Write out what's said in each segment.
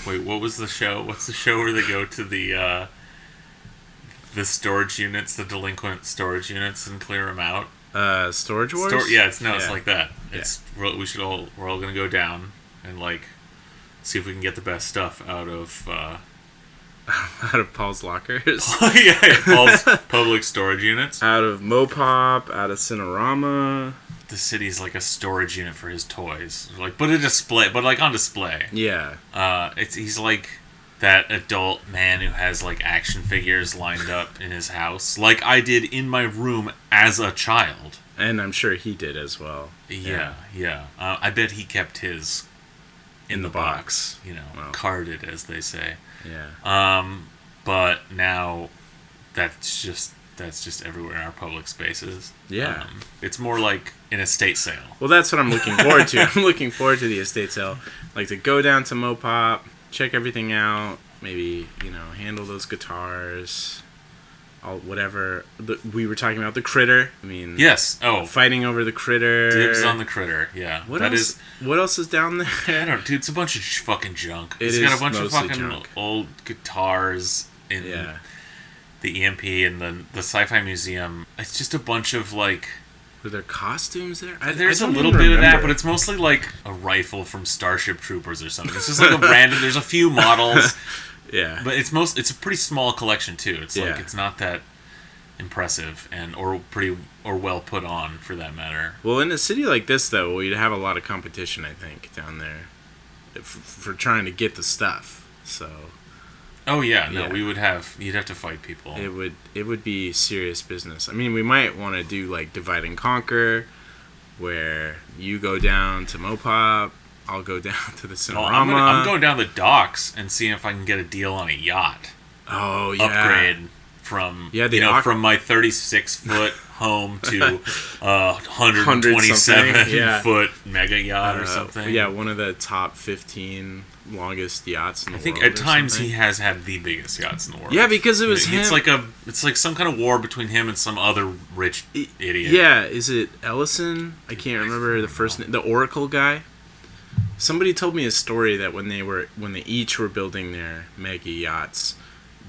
Wait, what was the show? What's the show where they go to the storage units, the delinquent storage units, and clear them out? Storage Wars? It's like that. We're all gonna go down and like see if we can get the best stuff out of out of Paul's lockers. Paul's public storage units. Out of Mopop, out of Cinerama. The city's like a storage unit for his toys, like on display. Yeah. He's like that adult man who has like action figures lined up in his house, like I did in my room as a child. And I'm sure he did as well. Yeah. I bet he kept his in the box, carded, as they say. Yeah. But now that's just everywhere in our public spaces. Yeah. It's more like an estate sale. Well, that's what I'm looking forward to. I'm looking forward to the estate sale. Like to go down to Mopop, check everything out, maybe, handle those guitars, whatever. We were talking about the critter. I mean, yes. Oh, fighting over the critter. Dibs on the critter. Yeah. What else is down there? I don't know, dude. It's a bunch of fucking junk. It's got a bunch of fucking junk. Old guitars in the EMP and the Sci-Fi Museum. It's just a bunch of like. Were there costumes there? There's a little bit of that, but it's mostly like a rifle from Starship Troopers or something. It's just like a random. There's a few models. Yeah. But it's a pretty small collection too. It's like it's not that impressive or well put on for that matter. Well, in a city like this though, we'd have a lot of competition, I think, down there for trying to get the stuff. So oh yeah, no, you'd have to fight people. It would be serious business. I mean, we might want to do like divide and conquer, where you go down to Mopop, I'll go down to the Cinerama. I'm going down the docks and seeing if I can get a deal on a yacht. Oh yeah, upgrade from from my 36-foot home to 127-foot mega yacht or something. Yeah, one of the top 15 longest yachts in the world. I think at times he has had the biggest yachts in the world. Yeah, because it was him. It's like some kind of war between him and some other rich idiot. Yeah, is it Ellison? I can't remember the first name. The Oracle guy. Somebody told me a story that when they each were building their mega yachts,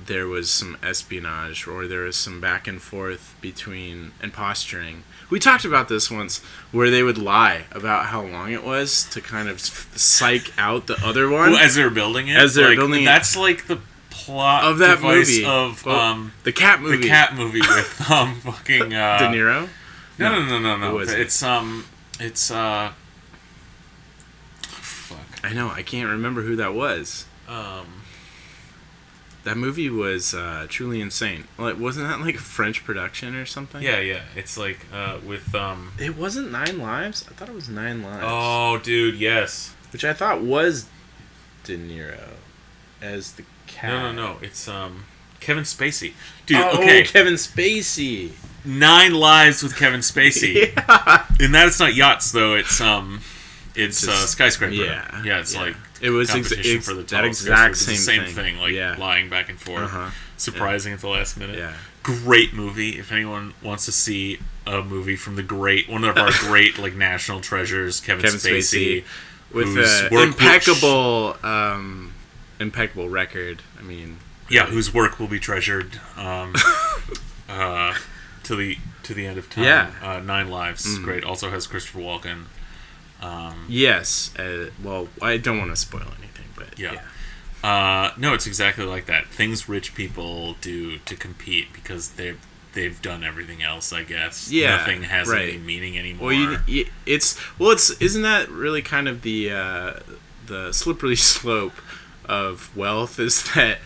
there was some espionage or there was some back and forth and posturing. We talked about this once, where they would lie about how long it was to kind of psych out the other one. Well, as they were building it? That's like the plot of that movie. Of the cat movie. The cat movie with fucking... De Niro? No. It's fuck. I know, I can't remember who that was. That movie was truly insane. Like, wasn't that like a French production or something? Yeah. It's like with It wasn't 9 Lives? I thought it was 9 Lives. Oh, dude, yes. Which I thought was De Niro as the cat. No. It's Kevin Spacey. Dude, Kevin Spacey. 9 Lives with Kevin Spacey. Yeah. And that it's not yachts though. It's skyscraper. Yeah. It's like it was competition for the that exact same thing. Like lying back and forth, surprising at the last minute. Yeah. Great movie. If anyone wants to see a movie from one of our great like national treasures, Kevin Spacey, with impeccable record. I mean, whose work will be treasured to the end of time. Yeah. 9 Lives is great. Also has Christopher Walken. Yes. Well, I don't want to spoil anything, but yeah. No, it's exactly like that. Things rich people do to compete because they've done everything else, I guess. Yeah, nothing has any meaning anymore. Well, isn't that really kind of the slippery slope of wealth? Is that,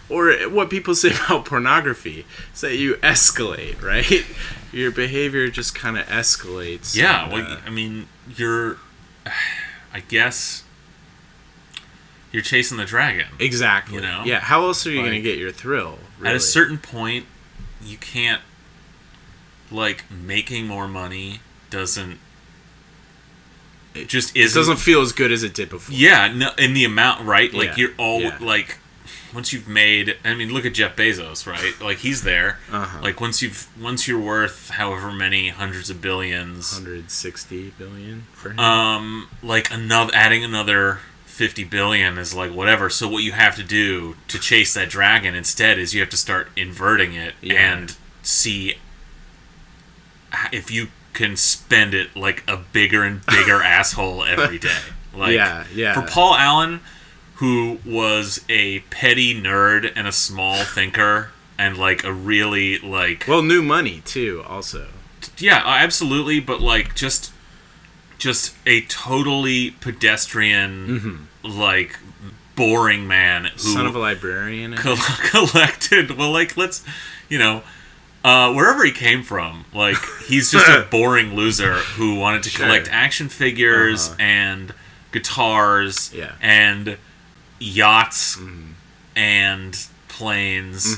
or what people say about pornography, is that you escalate, right? Your behavior just kind of escalates. Yeah, well, I mean, I guess you're chasing the dragon. Exactly. Yeah, how else are you going to get your thrill, really? At a certain point, you can't, making more money doesn't... It doesn't feel as good as it did before. Yeah, no, in the amount, right? Yeah. You're once you've made, I mean, look at Jeff Bezos, right? Like, he's there. Uh-huh. Once you're worth however many hundreds of billions, 160 billion for him. adding another 50 billion is like whatever. So what you have to do to chase that dragon instead is you have to start inverting it and see if you can spend it like a bigger and bigger asshole every day. Like, for Paul Allen, who was a petty nerd and a small thinker and like a really like new money too, also. Yeah, absolutely, but like just a totally pedestrian, like boring man who son of a librarian collected. Well, like let's, wherever he came from, like he's just a boring loser who wanted to collect action figures and guitars and yachts and planes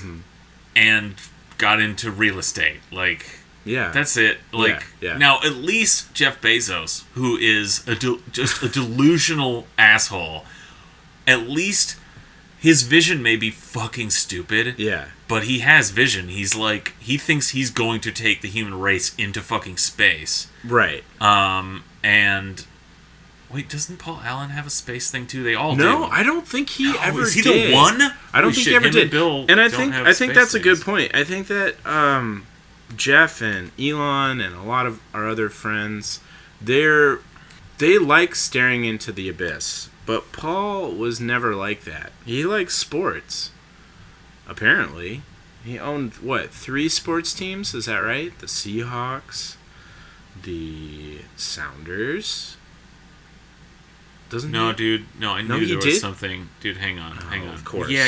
and got into real estate. Like, that's it. Like, now at least Jeff Bezos, who is just a delusional asshole, at least his vision may be fucking stupid. Yeah. But he has vision. He's like, he thinks he's going to take the human race into fucking space. Right. And wait, doesn't Paul Allen have a space thing too? They all do. No, I don't think he ever did. Is he the one? I don't think he ever did. And I think that's a good point. I think that Jeff and Elon and a lot of our other friends, they like staring into the abyss. But Paul was never like that. He likes sports. Apparently. He owned, 3 sports teams? Is that right? The Seahawks, the Sounders. Dude. No, I knew there was something. Dude, hang on. Of course. Yeah.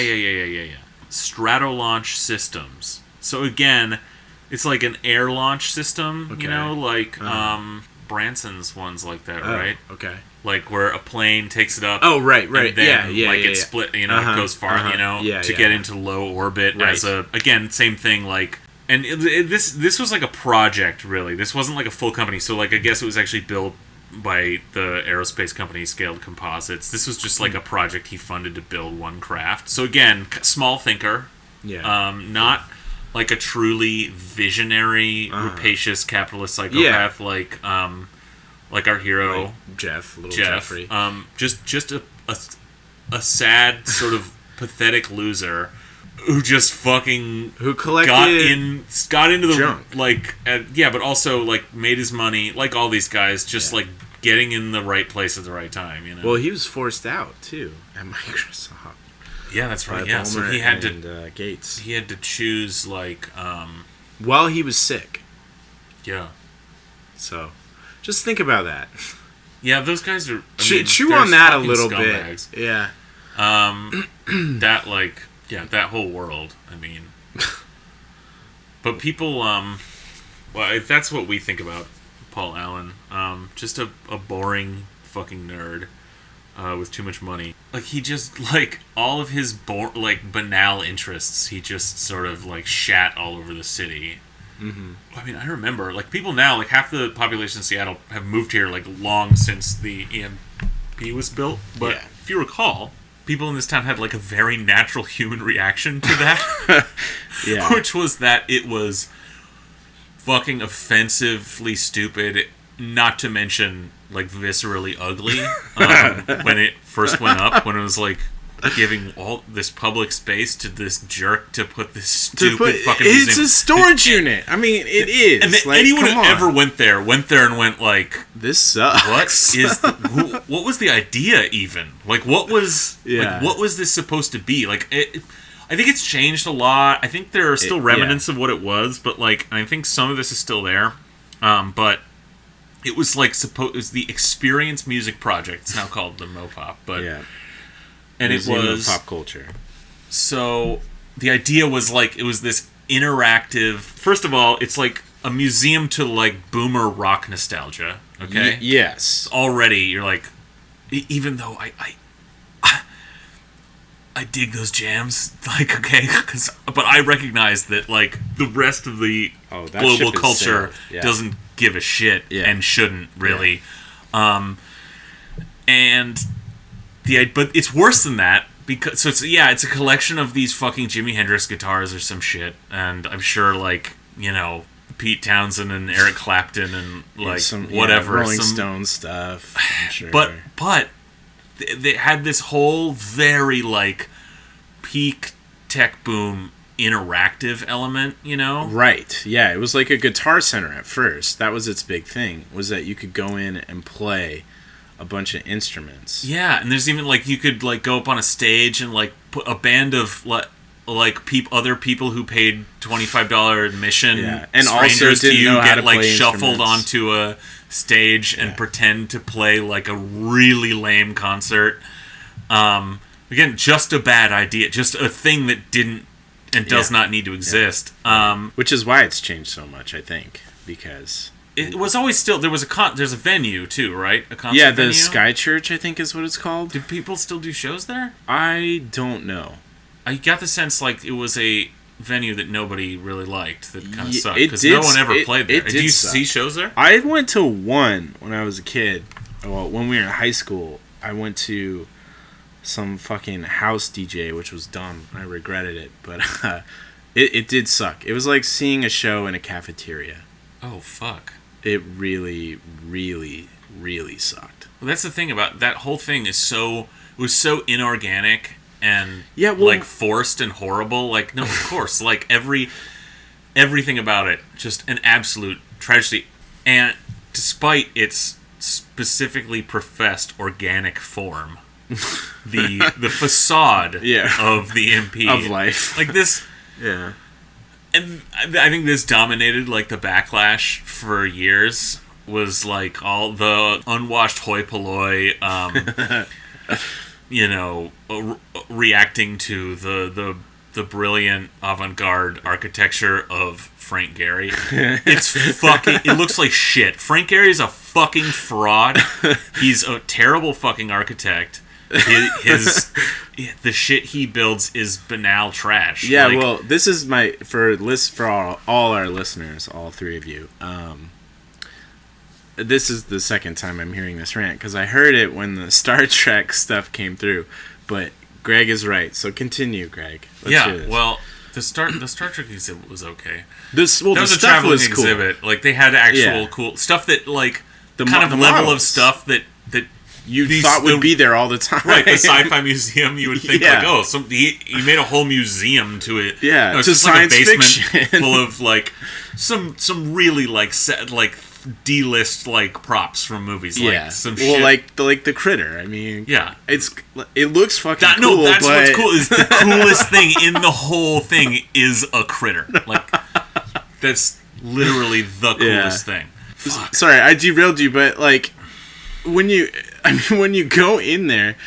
Stratolaunch Systems. So again, it's like an air launch system, like Branson's one's like that, right? Okay. Like where a plane takes it up. Oh, right. And then, it split, it goes far, to get into low orbit as again, same thing, like, and this was like a project, really. This wasn't like a full company, so like I guess it was actually built by the aerospace company Scaled Composites. This was just like a project he funded to build one craft. So again, small thinker. Yeah. Not like a truly visionary, rapacious capitalist psychopath like our hero, like Jeff. Jeffrey. Just a sad sort of pathetic loser who just fucking got into the junk. But also like made his money like all these guys, just like getting in the right place at the right time. Well, he was forced out too at Microsoft. Yeah, that's right. Yeah, so he had to Gates. He had to choose like while he was sick. Yeah. So, just think about that. Yeah, those guys are. Chew on that a little bit. Yeah. That whole world. I mean, but people. Well, that's what we think about Paul Allen. Just a boring fucking nerd. With too much money. Like, he just, like, all of his, banal interests, he just sort of, like, shat all over the city. Mm-hmm. I mean, I remember, like, people now, like, half the population in Seattle have moved here, like, long since the EMP was built. But if you recall, people in this town had, like, a very natural human reaction to that. Which was that it was fucking offensively stupid, not to mention like viscerally ugly when it first went up, when it was like giving all this public space to this jerk to put this stupid fucking it's museum. A storage unit. I mean, it is. And like, anyone who ever went there and went like, this sucks. What was the idea even? Like, what was what was this supposed to be? Like, I think it's changed a lot. I think there are still remnants of what it was, but like, I think some of this is still there. But it was like it was the Experience Music Project. It's now called the Mopop, but and Museum it was of pop culture. So the idea was like it was this interactive. First of all, it's like a museum to like boomer rock nostalgia. Okay. Yes. Already, you're like, even though I dig those jams, like, okay, but I recognize that like the rest of the global culture doesn't give a shit and shouldn't really, but it's worse than that because it's a collection of these fucking Jimi Hendrix guitars or some shit, and I'm sure like Pete Townsend and Eric Clapton and like some Rolling Stone stuff. I'm sure. But they had this whole very like peak tech boom interactive element, you know? Right. Yeah, it was like a Guitar Center at first. That was its big thing, was that you could go in and play a bunch of instruments. Yeah, and there's even like you could like go up on a stage and like put a band of other people who paid $25 admission, and also didn't know how to like play shuffled instruments. onto a stage and pretend to play like a really lame concert. Again, just a bad idea, just a thing that didn't and does not need to exist. Which is why it's changed so much, I think, because it was always still there's a venue too, right? A concert the venue? Sky Church, I think, is what it's called. Do people still do shows there? I don't know. I got the sense like it was a venue that nobody really liked, that kind of sucked, it because did- no one ever it- played there. it Did did you suck. see shows there? I went to one when I was a kid. Well, when we were in high school, I went to some fucking house DJ, which was dumb. I regretted it, but it did suck. It was like seeing a show in a cafeteria. Oh, fuck. It really, really, really sucked. Well, that's the thing about that whole thing it was so inorganic and well, forced and horrible. Like, no, of course, like everything about it, just an absolute tragedy. And despite its specifically professed organic form, the facade of the MP of life, like this, and I think this dominated like the backlash for years. Was like all the unwashed hoi polloi, reacting to the brilliant avant-garde architecture of Frank Gehry. It's fucking. It looks like shit. Frank Gehry is a fucking fraud. He's a terrible fucking architect. The shit he builds is banal trash. Yeah, well, this is for all our listeners, all three of you. This is the second time I'm hearing this rant, because I heard it when the Star Trek stuff came through, but Greg is right. So continue, Greg. Let's hear this. Well, the Star Trek exhibit was okay. That was a traveling exhibit. Like they had actual cool stuff that like the level models. of stuff that you thought would be there all the time. Right, the sci-fi museum, you would think like, oh, he made a whole museum to it. Yeah, no, it's to just science like a basement fiction. full of like some really like D-list like props from movies. Like some shit. like the critter. I mean, it looks fucking cool. No, that's what's cool. Is the coolest thing in the whole thing is a critter. Like that's literally the coolest thing. Fuck. Sorry, I derailed you, but like when you go in there,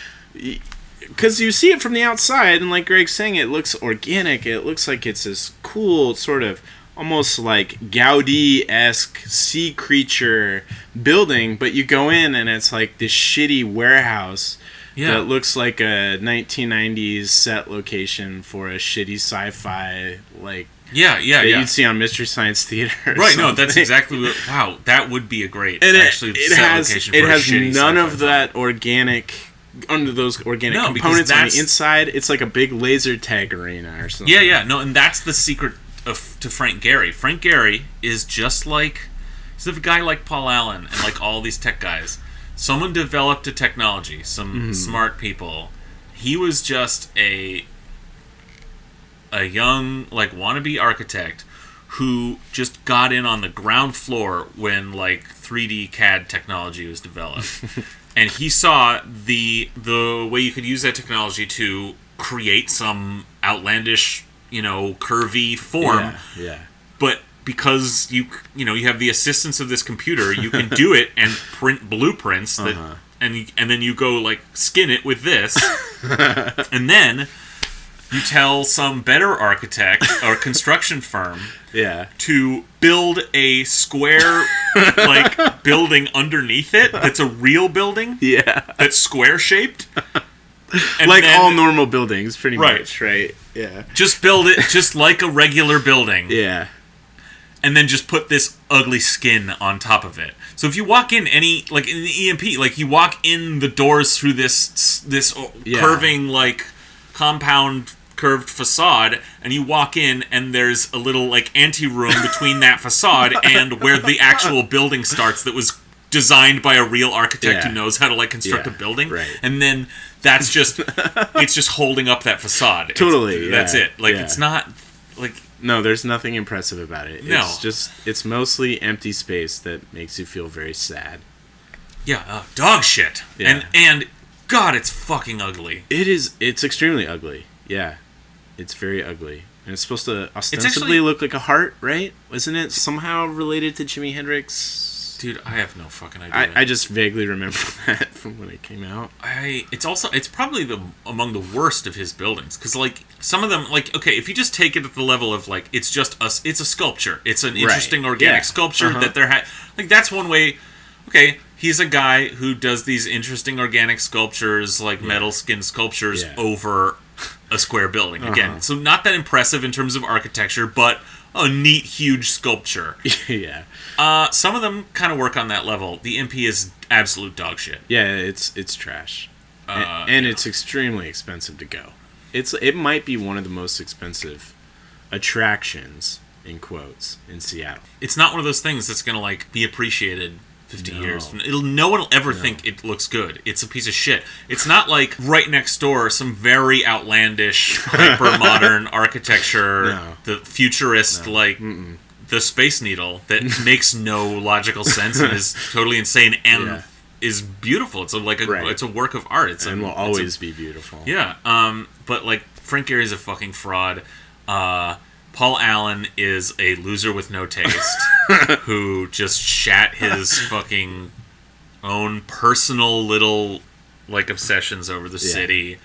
because you see it from the outside, and like Greg's saying, it looks organic. It looks like it's this cool sort of almost like Gaudi-esque sea creature building, but you go in and it's like this shitty warehouse that looks like a 1990s set location for a shitty sci-fi that you'd see on Mystery Science Theater. Right, no, that's exactly what. Wow, that would be a great and location for it a has shitty none sci-fi of that organic. Under those organic components on the inside, it's like a big laser tag arena or something. No, and that's the secret to Frank Gehry. Frank Gehry is just like he's a guy like Paul Allen and like all these tech guys. Someone developed a technology, some smart people. He was just a young like wannabe architect who just got in on the ground floor when like 3D CAD technology was developed. And he saw the way you could use that technology to create some outlandish, curvy form. But because you have the assistance of this computer, you can do it and print blueprints that, and then you go like skin it with this, and then you tell some better architect or construction firm to build a square like building underneath it that's a real building that's square shaped, like all normal buildings pretty much, right? Just build it just like a regular building, and then just put this ugly skin on top of it. So if you walk in like in the EMP, like you walk in the doors through this curving like compound curved facade, and you walk in and there's a little like anteroom between that facade and where the actual building starts that was designed by a real architect who knows how to like construct a building, right. and then that's just it's just holding up that facade. Totally, that's it. Like it's not like no, there's nothing impressive about it. No. It's mostly empty space that makes you feel very sad. Yeah, dog shit. Yeah. And God, it's fucking ugly. It is. It's extremely ugly. Yeah, it's very ugly. And it's supposed to ostensibly actually, look like a heart, right? Isn't it somehow related to Jimi Hendrix? Dude, I have no fucking idea. I just vaguely remember that from when it came out. It's probably among the worst of his buildings, because like some of them, like, okay, if you just take it at the level of like it's a sculpture, it's an interesting organic sculpture that like that's one way. Okay, he's a guy who does these interesting organic sculptures, like metal skin sculptures over a square building. Again, so not that impressive in terms of architecture, but a neat, huge sculpture. Yeah. Some of them kind of work on that level. The MP is absolute dog shit. Yeah, it's trash. And it's extremely expensive to go. It might be one of the most expensive attractions, in quotes, in Seattle. It's not one of those things that's going to like be appreciated 50 years. No one will ever think it looks good. It's a piece of shit. It's not like right next door some very outlandish, hyper-modern architecture, the futurist, the Space Needle that makes no logical sense and is totally insane and is beautiful. It's it's a work of art. Will always be beautiful. Yeah. But like Frank Gehry's a fucking fraud. Paul Allen is a loser with no taste who just shat his fucking own personal little like obsessions over the city.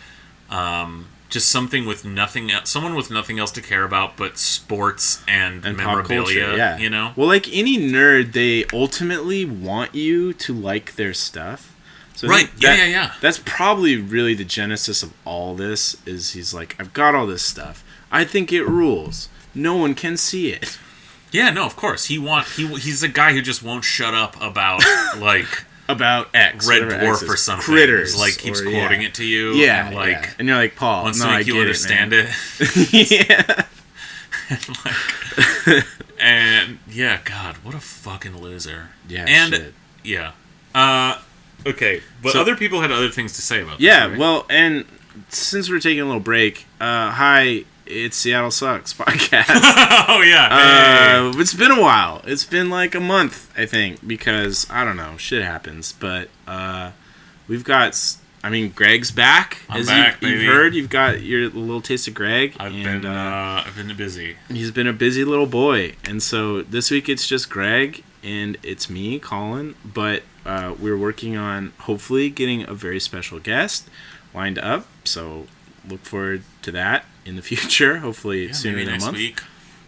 Just something with nothing else, someone with nothing else to care about but sports and memorabilia, culture, yeah. You know? Well, like any nerd, they ultimately want you to like their stuff. So right, yeah. That's probably really the genesis of all this, is he's like, I've got all this stuff. I think it rules. No one can see it. Yeah, no, of course. He's a guy who just won't shut up about, like... about X. Red Dwarf or something. Critters. He's, like, keeps quoting it to you. Yeah, and, like, and you're like, Paul, wants no, to make I you get understand it. it. Yeah. And yeah, God, what a fucking loser. Yeah, and, shit. Yeah. Okay, but So, other people had other things to say about this, yeah, right? well, and since we're taking a little break, hi, it's Seattle Sucks podcast. Oh, yeah. Hey. It's been a while. It's been like a month, I think, because, I don't know, shit happens. But we've got, Greg's back. I'm back, baby. You've heard, you've got your little taste of Greg. I've been busy. He's been a busy little boy. And so this week it's just Greg, and it's me, Colin. But we're working on, hopefully, getting a very special guest lined up. So look forward to that in the future, hopefully sooner than a month. Next week.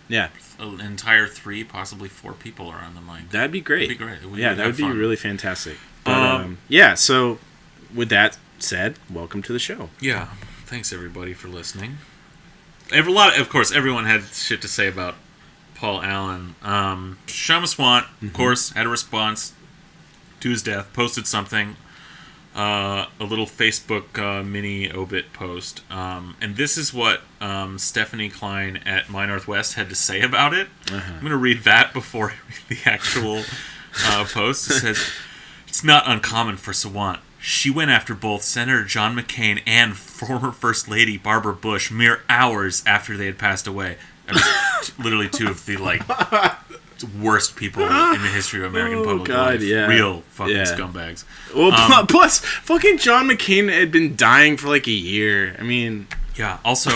Yeah. An entire 3, possibly 4 people are on the mic. That'd be great. That'd be great. That would be really fantastic. But, yeah, so with that said, welcome to the show. Yeah. Thanks, everybody, for listening. Of course, everyone had shit to say about Paul Allen. Kshama Sawant, of course, had a response to his death, posted something. A little Facebook mini obit post. And this is what Stephanie Klein at My Northwest had to say about it. I'm going to read that before I read the actual post. It says, "It's not uncommon for Sawant. She went after both Senator John McCain and former First Lady Barbara Bush mere hours after they had passed away." Literally 2 of the, worst people in the history of American public life. Yeah. Real fucking scumbags. Well, plus, fucking John McCain had been dying for like a year. Yeah, also,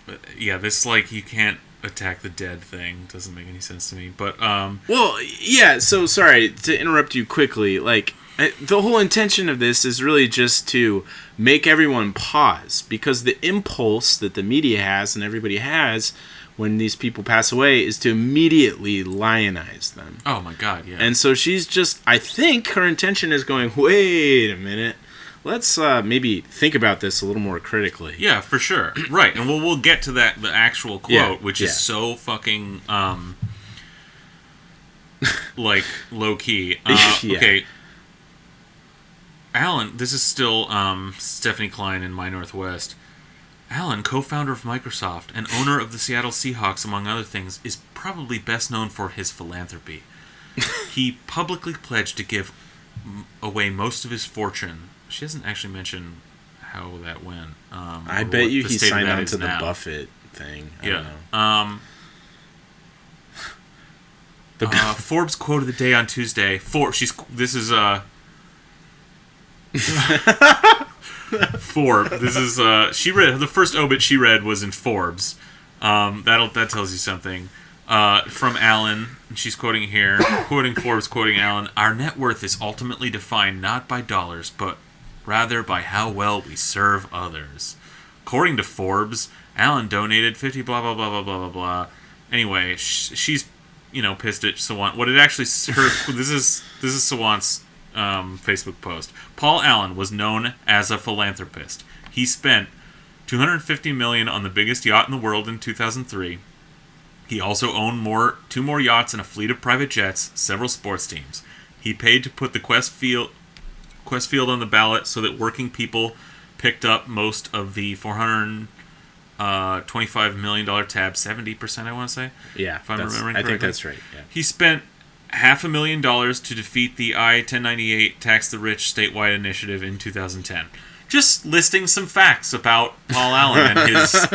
this, you can't attack the dead thing doesn't make any sense to me. But, well, yeah, so sorry to interrupt you quickly. The whole intention of this is really just to make everyone pause, because the impulse that the media has and everybody has when these people pass away is to immediately lionize them. Oh my God, yeah. And so she's just, I think her intention is going, wait a minute, let's maybe think about this a little more critically. Yeah, for sure. Right, and we'll get to that, the actual quote, which is so fucking, low-key. Okay. Allen, this is still Stephanie Klein in My Northwest. Allen, co-founder of Microsoft and owner of the Seattle Seahawks, among other things, is probably best known for his philanthropy. he publicly pledged to give away most of his fortune. She doesn't actually mention how that went. I bet you he signed on to the Buffett thing. I don't know. Forbes quote of the day on Tuesday. Forbes. This is Forbes. This is she read the first obit she read was in Forbes. That tells you something. From Alan, she's quoting here, quoting Forbes, quoting Alan. Our net worth is ultimately defined not by dollars, but rather by how well we serve others. According to Forbes, Alan donated 50 blah blah blah blah blah blah blah. Anyway, she's pissed at Sawant. What it actually this is Sawant's Facebook post. Paul Allen was known as a philanthropist. He spent $250 million on the biggest yacht in the world in 2003. He also owned two more yachts and a fleet of private jets, several sports teams. He paid to put the Quest Field on the ballot so that working people picked up most of the $425 million tab, 70%, I want to say. Yeah, if I'm remembering correctly. I think that's right. Yeah. He spent $500,000 to defeat the I-1098 Tax the Rich statewide initiative in 2010. Just listing some facts about Paul Allen and his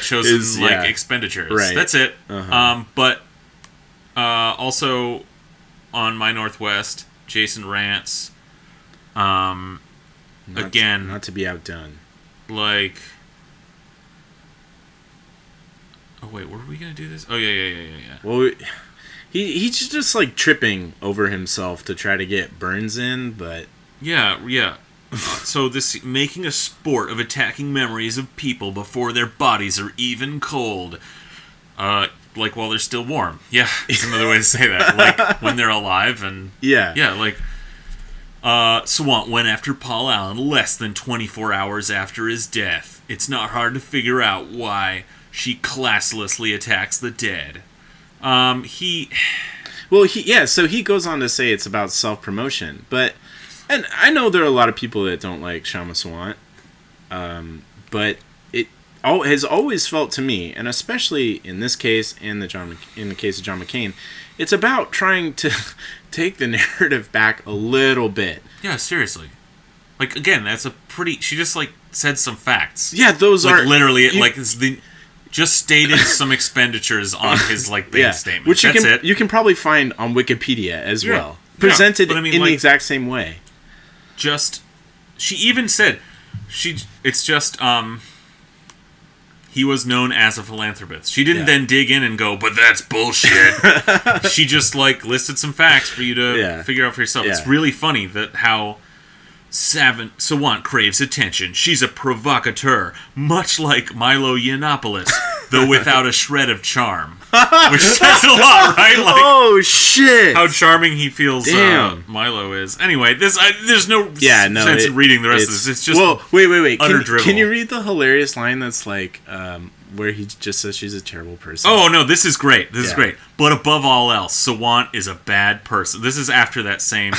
chosen expenditures. Right. That's it. Uh-huh. But also on My Northwest, Jason rants. Not to be outdone. Like, oh wait, were we gonna do this? Oh yeah. Well, he's just like tripping over himself to try to get burns in, but yeah. So this making a sport of attacking memories of people before their bodies are even cold. Like while they're still warm. Yeah, is another way to say that. Like when they're alive and... Yeah, like... Sawant went after Paul Allen less than 24 hours after his death. It's not hard to figure out why she classlessly attacks the dead. So he goes on to say it's about self-promotion, but... And I know there are a lot of people that don't like Kshama Sawant, but it has always felt to me, and especially in this case and in the case of John McCain, it's about trying to take the narrative back a little bit. Yeah, seriously. Like, again, that's a pretty... She just, like, said some facts. Yeah, those like, are... Literally, just stated some expenditures on his, like, bank statement. Which That's you can probably find on Wikipedia as well. Presented in the exact same way. She even said, he was known as a philanthropist. She didn't then dig in and go, but that's bullshit. She just, like, listed some facts for you to figure out for yourself. Yeah. It's really funny that how Sawant craves attention. She's a provocateur, much like Milo Yiannopoulos, though without a shred of charm. Which says a lot, right? Like, oh, shit! How charming he feels Milo is. Anyway, there's no sense in reading the rest of this. It's just wait. Drivel. Can you read the hilarious line that's like, where he just says she's a terrible person? Oh, no, this is great. This is great. But above all else, Sawant is a bad person. This is after that same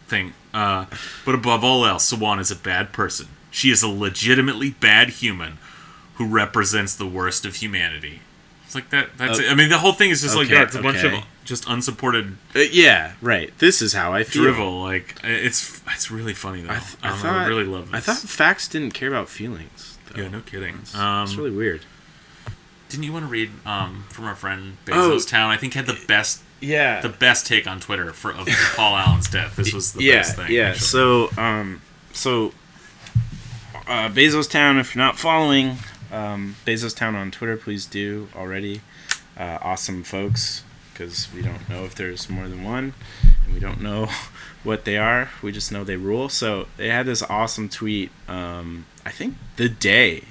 thing. But above all else, Sawant is a bad person. She is a legitimately bad human who represents the worst of humanity. It's like that's it. I mean, the whole thing is just it's a bunch of just unsupported... yeah, right. This is how I feel. Drivel. Like, it's really funny, though. I really love this. I thought facts didn't care about feelings, though. Yeah, no kidding. It's really weird. Didn't you want to read from our friend Bezos Town? I think had the best take on Twitter of Paul Allen's death. This was the best thing. Yeah, actually. So Bezos Town, if you're not following... Bezos Town on Twitter, please do already. Awesome folks, because we don't know if there's more than one, and we don't know what they are. We just know they rule. So they had this awesome tweet, I think the day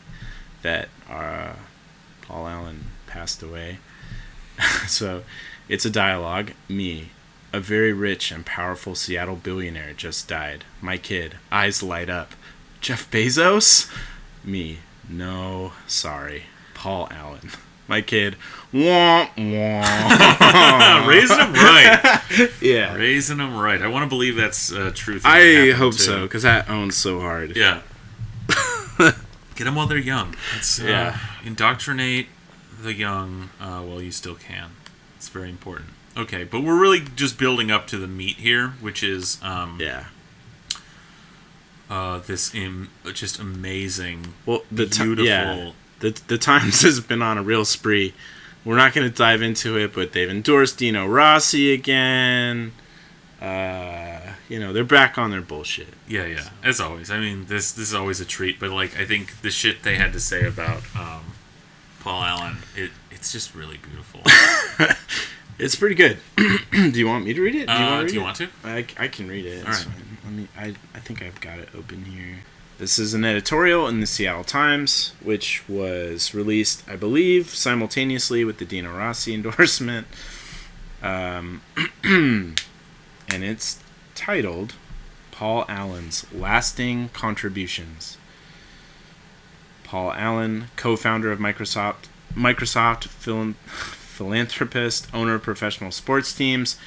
that Paul Allen passed away. So it's a dialogue. Me, a very rich and powerful Seattle billionaire, just died. My kid, eyes light up. Jeff Bezos? Me. No, sorry. Paul Allen. My kid. Wah, wah. Raising him right. Yeah. Raising him right. I want to believe that's truth. I hope so, because that owns so hard. Yeah. Get them while they're young. Indoctrinate the young while you still can. It's very important. Okay, but we're really just building up to the meat here, which is this just amazing, beautiful. The Times has been on a real spree. We're not going to dive into it, but they've endorsed Dino Rossi again. They're back on their bullshit. Yeah. So. As always. I mean, this is always a treat. But I think the shit they had to say about Paul Allen, it's just really beautiful. It's pretty good. Do you want me to read it? Do you want to? I can read it. All right. I think I've got it open here. This is an editorial in the Seattle Times, which was released, I believe, simultaneously with the Dino Rossi endorsement. And it's titled Paul Allen's Lasting Contributions. Paul Allen, co-founder of Microsoft philanthropist, owner of professional sports teams,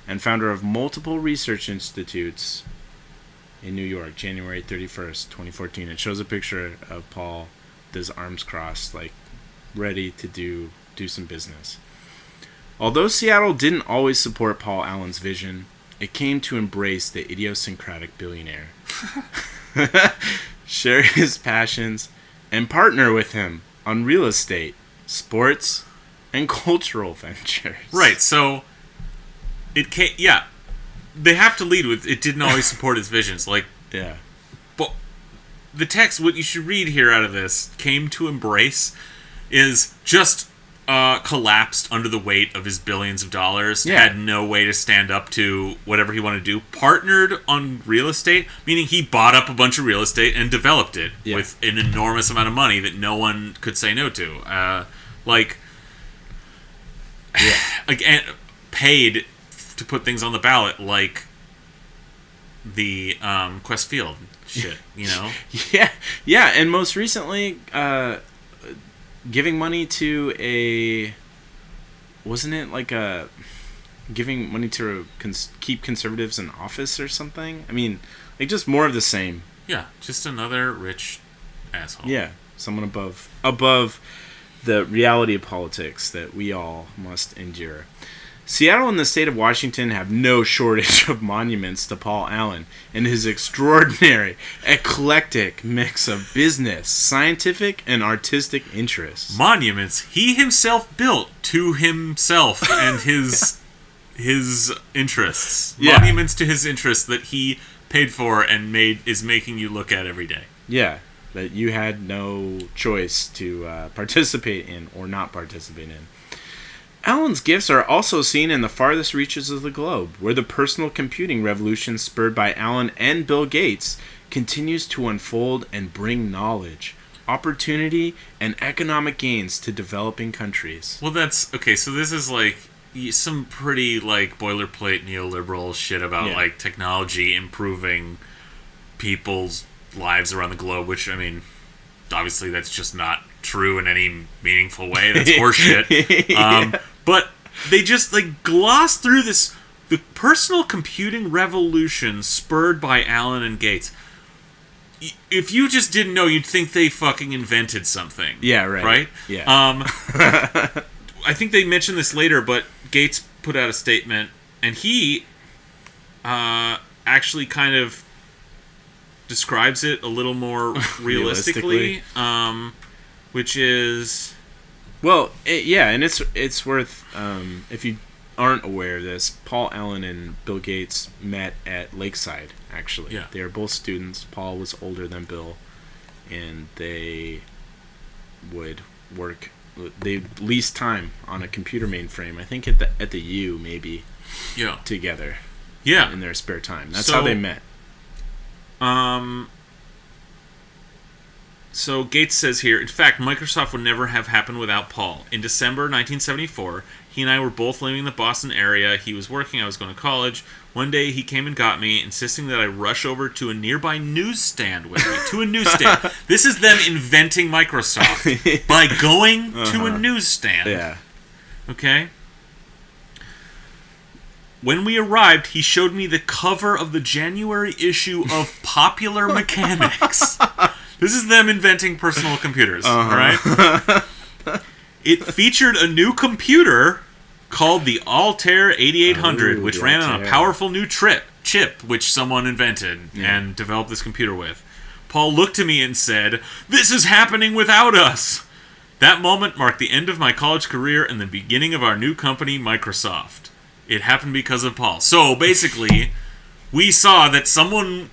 and founder of multiple research institutes in New York, January 31st, 2014. It shows a picture of Paul with his arms crossed, ready to do some business. Although Seattle didn't always support Paul Allen's vision, it came to embrace the idiosyncratic billionaire, share his passions, and partner with him on real estate, sports, and cultural ventures. Right, so it can't. Yeah, they have to lead with it didn't always support his visions. But the text, what you should read here out of this, came to embrace, is just collapsed under the weight of his billions of dollars. Yeah. Had no way to stand up to whatever he wanted to do. Partnered on real estate, meaning he bought up a bunch of real estate and developed it with an enormous amount of money that no one could say no to. Again, paid to put things on the ballot, like the Quest Field shit, Yeah, and most recently, giving money to giving money to keep conservatives in office or something? I mean, just more of the same. Yeah, just another rich asshole. Yeah, someone above the reality of politics that we all must endure. Seattle and the state of Washington have no shortage of monuments to Paul Allen and his extraordinary, eclectic mix of business, scientific, and artistic interests. Monuments he himself built to himself and his interests. Yeah. Monuments to his interests that he paid for and is making you look at every day. Yeah, that you had no choice to participate in or not participate in. Allen's gifts are also seen in the farthest reaches of the globe, where the personal computing revolution spurred by Allen and Bill Gates continues to unfold and bring knowledge, opportunity, and economic gains to developing countries. Well, that's... Okay, so this is some pretty boilerplate neoliberal shit about technology improving people's lives around the globe, which, I mean, obviously that's just not true in any meaningful way. That's horseshit. But they just gloss through the personal computing revolution spurred by Allen and Gates. If you just didn't know, you'd think they fucking invented something. Yeah, right. Right? Yeah. I think they mentioned this later, but Gates put out a statement, and he actually kind of describes it a little more realistically. Which is... Well, and it's worth... if you aren't aware of this, Paul Allen and Bill Gates met at Lakeside, actually. Yeah. They are both students. Paul was older than Bill, and they would work... They leased time on a computer mainframe, I think at the U, maybe, together. Yeah. In their spare time. That's how they met. So Gates says here, in fact, Microsoft would never have happened without Paul. In December 1974, he and I were both living in the Boston area. He was working, I was going to college. One day he came and got me, insisting that I rush over to a nearby newsstand with me. To a newsstand. This is them inventing Microsoft by going to a newsstand. Yeah. Okay? When we arrived, he showed me the cover of the January issue of Popular Mechanics. This is them inventing personal computers, all right? It featured a new computer called the Altair 8800, Oh, which the ran on a Altair. powerful new chip which someone invented and developed this computer with. Paul looked to me and said, "This is happening without us." That moment marked the end of my college career and the beginning of our new company, Microsoft. It happened because of Paul. So basically, we saw that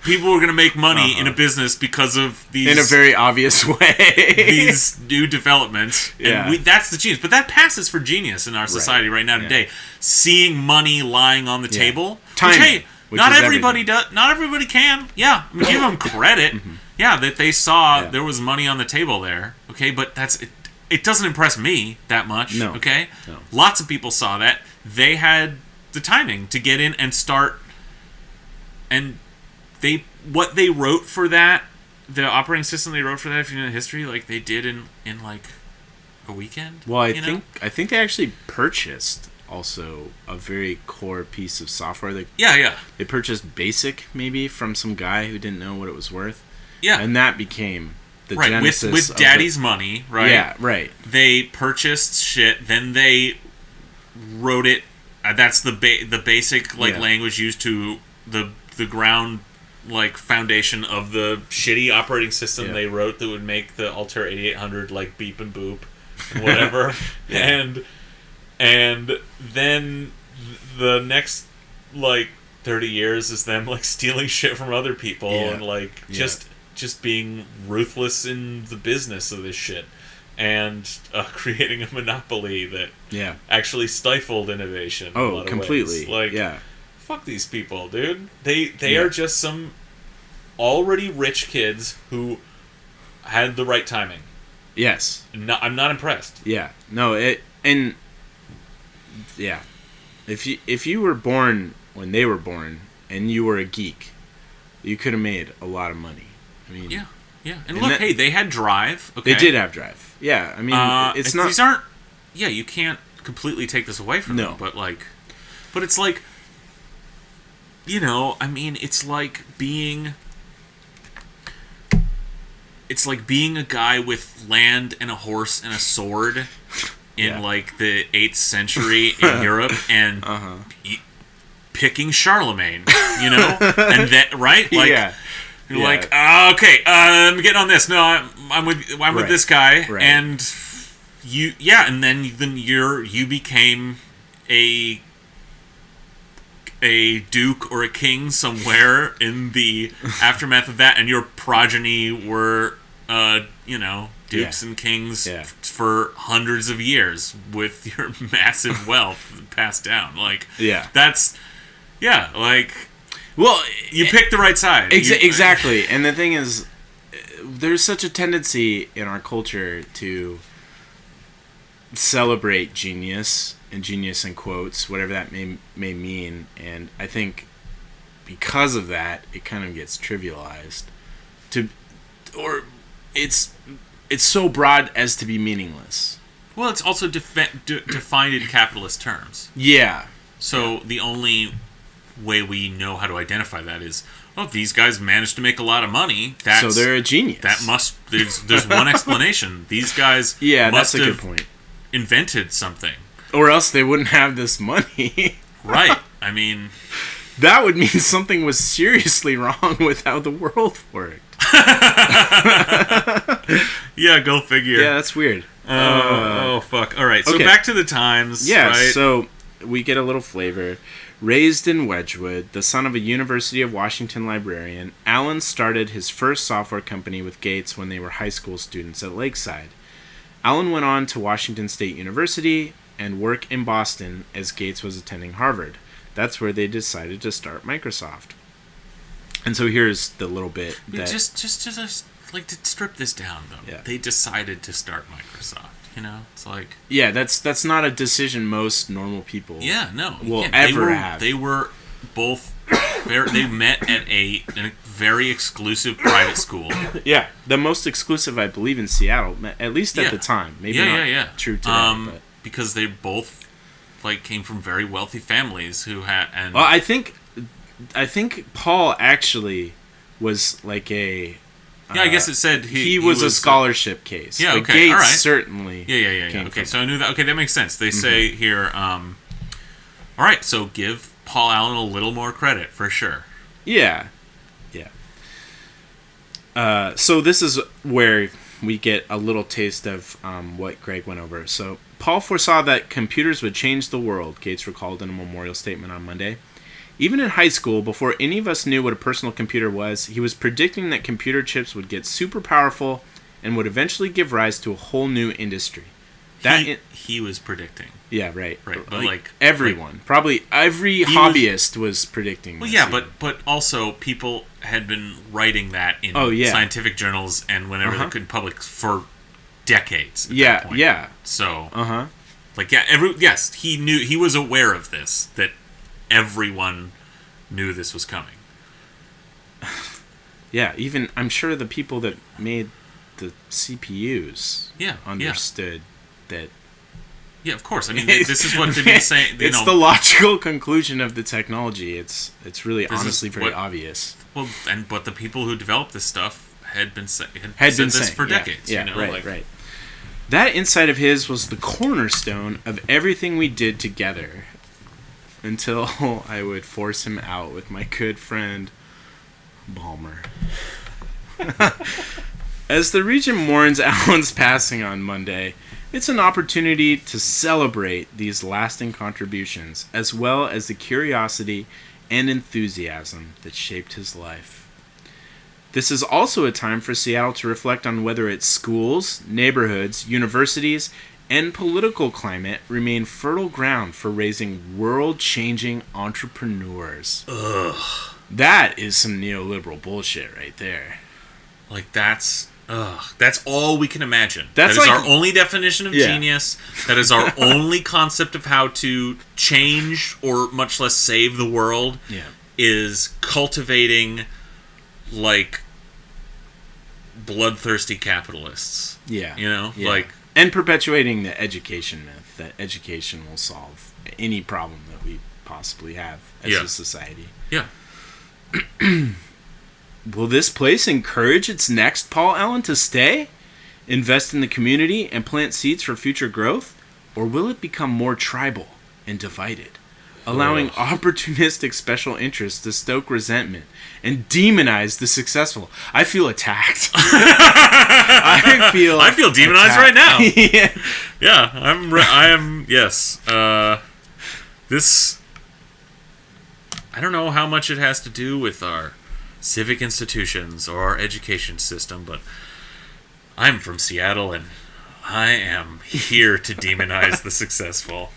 people were going to make money in a business because of these... In a very obvious way. these new developments. Yeah. And that's the genius. But that passes for genius in our society right now today. Seeing money lying on the table. Timing, Which, hey, which not is everybody everything. does. Not everybody can. Yeah. I mean, give them credit. Yeah, that they saw there was money on the table there. Okay, but it doesn't impress me that much. No. Okay? No. Lots of people saw that. They had the timing to get in and start... And what they wrote for that, the operating system they wrote for that, if you know the history, like they did in like a weekend. Well, I think they actually purchased also a very core piece of software. They purchased BASIC maybe from some guy who didn't know what it was worth. Yeah, and that became the genesis with Daddy's money, right? Yeah, right. They purchased shit, then they wrote it. That's the basic language used to the ground foundation of the shitty operating system they wrote that would make the Altair 8800 beep and boop and whatever. and then the next 30 years is them stealing shit from other people and just being ruthless in the business of this shit and creating a monopoly that actually stifled innovation in a lot of completely ways. Fuck these people, dude. They are just some already rich kids who had the right timing. Yes. I'm not impressed. Yeah. No, if you were born when they were born and you were a geek, you could have made a lot of money. I mean, yeah. And look, hey, they had drive. Okay? They did have drive. Yeah. I mean, it's not. These aren't. Yeah, you can't completely take this away from them. But it's like. You know, I mean, it's like being a guy with land and a horse and a sword in the 8th century in Europe and picking Charlemagne, you know, and that right, you're okay, I'm getting on this. No, I'm with this guy, and and then you became a duke or a king somewhere in the aftermath of that, and your progeny were, dukes and kings for hundreds of years with your massive wealth passed down. Well, you picked the right side. Exactly. And the thing is, there's such a tendency in our culture to celebrate genius, and genius in quotes, whatever that may mean, and I think because of that, it kind of gets trivialized, or it's so broad as to be meaningless. Well, it's also defined in capitalist terms. Yeah. So the only way we know how to identify that is, these guys managed to make a lot of money. So they're a genius. There's one explanation. These guys that's a good point. Invented something. Or else they wouldn't have this money. Right. I mean... That would mean something was seriously wrong with how the world worked. Yeah, go figure. Yeah, that's weird. Fuck. Alright, so back to the times. Yeah, right? So we get a little flavor. Raised in Wedgwood, the son of a University of Washington librarian, Allen started his first software company with Gates when they were high school students at Lakeside. Allen went on to Washington State University and work in Boston as Gates was attending Harvard. That's where they decided to start Microsoft. And so here's the little bit that... Just to strip this down, though. Yeah. They decided to start Microsoft, you know? It's like... Yeah, that's not a decision most normal people will ever have. They were both... they met at a very exclusive private school. Yeah, the most exclusive, I believe, in Seattle, at least at the time. Maybe not true today. But. Because they both came from very wealthy families who had. And well, I think Paul actually was a. I guess it said he was a scholarship case. Yeah, but okay, Gates all right. certainly. Yeah. Okay, so I knew that. Okay, that makes sense. They say here, All right, so give Paul Allen a little more credit for sure. Yeah. So this is where we get a little taste of what Greg went over. So Paul foresaw that computers would change the world, Gates recalled in a memorial statement on Monday. Even in high school, before any of us knew what a personal computer was, he was predicting that computer chips would get super powerful and would eventually give rise to a whole new industry. He was predicting. Yeah, right. But like everyone, probably every hobbyist was predicting. Well, yeah, but also people had been writing that in scientific journals and whenever they couldn't publish for decades. At that point. So, he knew, he was aware of this, that everyone knew this was coming. Yeah, even I'm sure the people that made the CPUs understood that. Yeah, but of mean, this is what they've been saying. It's the logical conclusion of the technology. It's really honestly very obvious. Well, but the people who developed this stuff had said this for decades. Yeah, right. That insight of his was the cornerstone of everything we did together. Until I would force him out with my good friend Balmer. As the region mourns Allen's passing on Monday, it's an opportunity to celebrate these lasting contributions, as well as the curiosity and enthusiasm that shaped his life. This is also a time for Seattle to reflect on whether its schools, neighborhoods, universities, and political climate remain fertile ground for raising world-changing entrepreneurs. Ugh. That is some neoliberal bullshit right there. Like, that's all we can imagine. That is our only definition of genius. That is our only concept of how to change or much less save the world. Yeah. Is cultivating, like, bloodthirsty capitalists. Yeah. You know? Yeah. Like... And perpetuating the education myth, that education will solve any problem that we possibly have as a society. Yeah. Will this place encourage its next Paul Allen to stay, invest in the community, and plant seeds for future growth? Or will it become more tribal and divided, allowing opportunistic special interests to stoke resentment and demonize the successful? I feel attacked. I feel demonized right now. Yeah, I am. Yes. This. I don't know how much it has to do with our civic institutions or our education system, but I'm from Seattle and I am here to demonize the successful.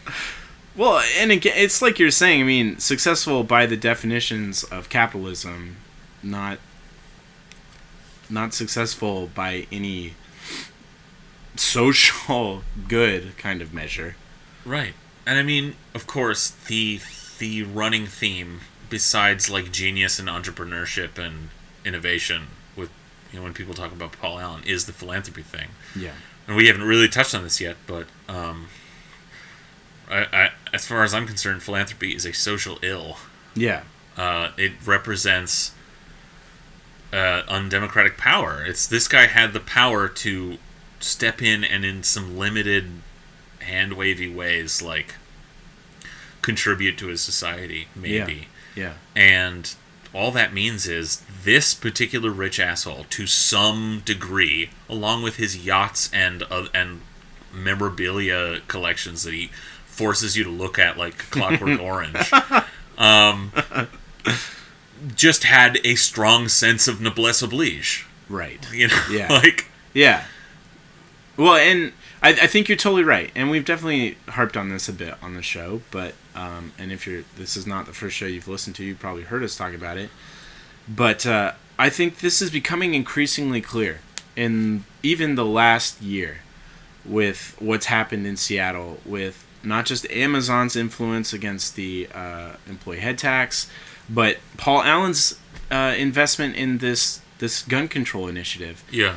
Well, and again, it's like you're saying, I mean, successful by the definitions of capitalism, not successful by any social good kind of measure. Right. And I mean, of course, the running theme, besides like genius and entrepreneurship and innovation, with when people talk about Paul Allen, is the philanthropy thing. Yeah. And we haven't really touched on this yet, but I as far as I'm concerned, philanthropy is a social ill. Yeah. It represents undemocratic power. This guy had the power to step in and in some limited hand-wavy ways, like, contribute to his society, maybe. Yeah. And all that means is this particular rich asshole, to some degree, along with his yachts and memorabilia collections that he forces you to look at like Clockwork Orange, just had a strong sense of noblesse oblige. Right. Yeah. Like. Yeah. Well, and I think you're totally right, and we've definitely harped on this a bit on the show. But and if this is not the first show you've listened to, you've probably heard us talk about it. But I think this is becoming increasingly clear in even the last year with what's happened in Seattle, with not just Amazon's influence against the employee head tax, but Paul Allen's investment in this gun control initiative. Yeah.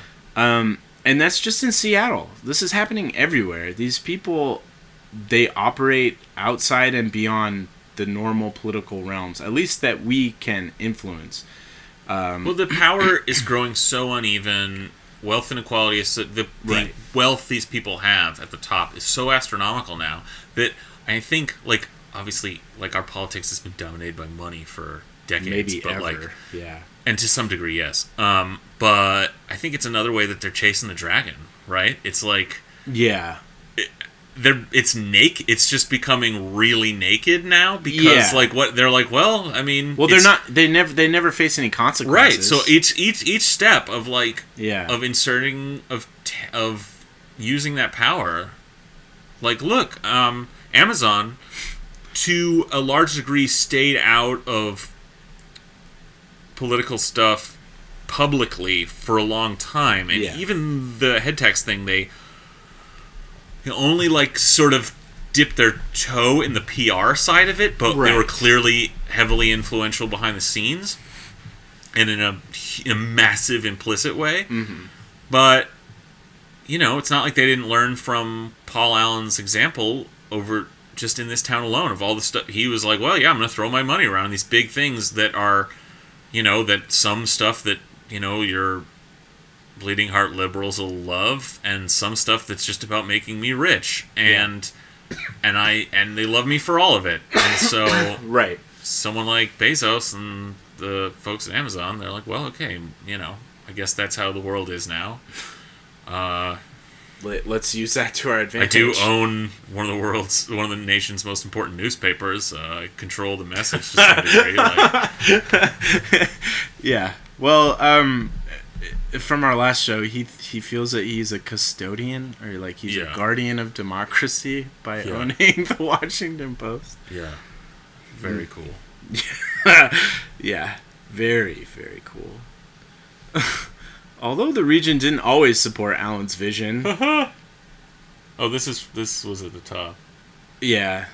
And that's just in Seattle. This is happening everywhere. These people, they operate outside and beyond the normal political realms, at least that we can influence. Well, the power is growing so uneven. Wealth inequality is the wealth these people have at the top is so astronomical now that I think, like, obviously, like, our politics has been dominated by money for decades. Maybe but ever. like, yeah. and to some degree, yes. But I think it's another way that they're chasing the dragon, right? It's like, Yeah. it's naked. It's just becoming really naked now because, like, what they're like. Well, I mean, well, they're not. They never face any consequences. right. So each step of like, yeah, of inserting of using that power, like, look, Amazon, to a large degree, stayed out of political stuff publicly for a long time, and even the head text thing, they only like sort of dipped their toe in the PR side of it, but they were clearly heavily influential behind the scenes and in a massive implicit way. Mm-hmm. But it's not like they didn't learn from Paul Allen's example over just in this town alone of all the stuff. He was like, well, yeah, I'm going to throw my money around these big things that are, that some stuff that, your bleeding heart liberals will love, and some stuff that's just about making me rich, and they love me for all of it. And so right, someone like Bezos and the folks at Amazon, they're like, well, okay, I guess that's how the world is now. Let's use that to our advantage. I do own one of the nation's most important newspapers. I control the message to some degree. Like. Yeah. Well, from our last show, he feels that he's a custodian, or like he's a guardian of democracy by owning the Washington Post. Yeah. Very cool. Yeah. Very, very cool. Although the region didn't always support Allen's vision. Oh, this was at the top. Yeah.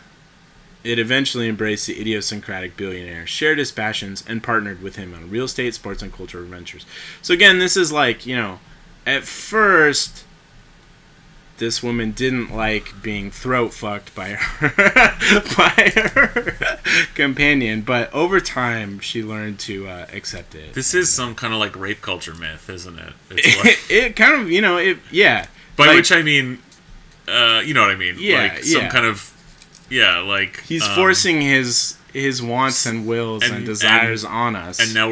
It eventually embraced the idiosyncratic billionaire, shared his passions, and partnered with him on real estate, sports, and cultural adventures. So again, this is like, at first, this woman didn't like being throat fucked by her companion, but over time, she learned to accept it. This is some kind of like rape culture myth, isn't it? It's like, it kind of, yeah. By like, which I mean, you know what I mean? Yeah, like some kind of, like he's forcing his wants and wills and desires on us, and now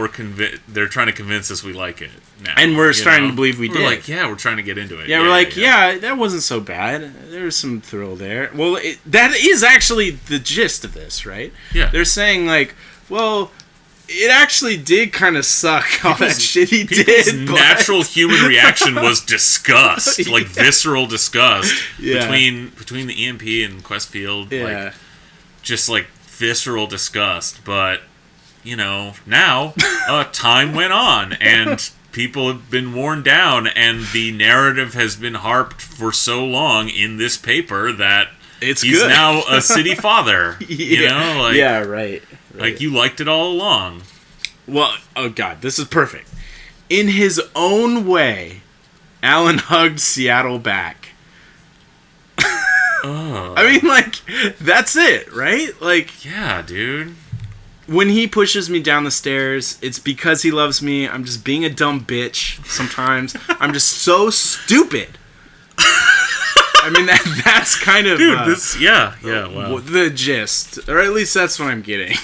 they're trying to convince us we like it now, and we're starting to believe we're did. Like, we're trying to get into it. Yeah, we're like, that wasn't so bad. There's some thrill there. Well, that is actually the gist of this, right? Yeah, they're saying like, well, it actually did kind of suck all that shit he did. Natural human reaction was disgust, like visceral disgust between the EMP and Questfield, like just like visceral disgust. But now time went on and people have been worn down, and the narrative has been harped for so long in this paper that he's good. Now a city father. Right. Like, you liked it all along. Well, oh god, this is perfect. In his own way, Allen hugged Seattle back. I mean, like, that's it, right? Like, yeah, dude. When he pushes me down the stairs, it's because he loves me. I'm just being a dumb bitch sometimes. I'm just so stupid. I mean, that's kind of... Dude, wow. The gist. Or at least that's what I'm getting.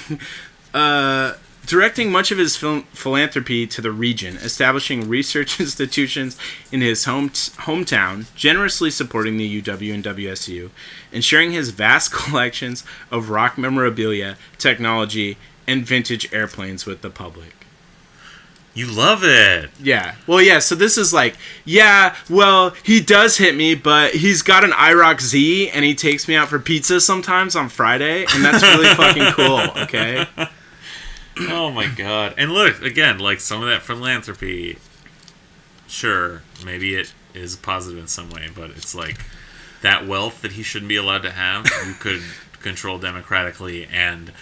Directing much of his philanthropy to the region, establishing research institutions in his hometown, generously supporting the UW and WSU, and sharing his vast collections of rock memorabilia, technology, and vintage airplanes with the public. You love it. Yeah. Well, yeah, so this is like, he does hit me, but he's got an IROC Z, and he takes me out for pizza sometimes on Friday, and that's really fucking cool, okay? Oh my god. And look, again, like, some of that philanthropy, sure, maybe it is positive in some way, but it's like that wealth that he shouldn't be allowed to have, you could control democratically and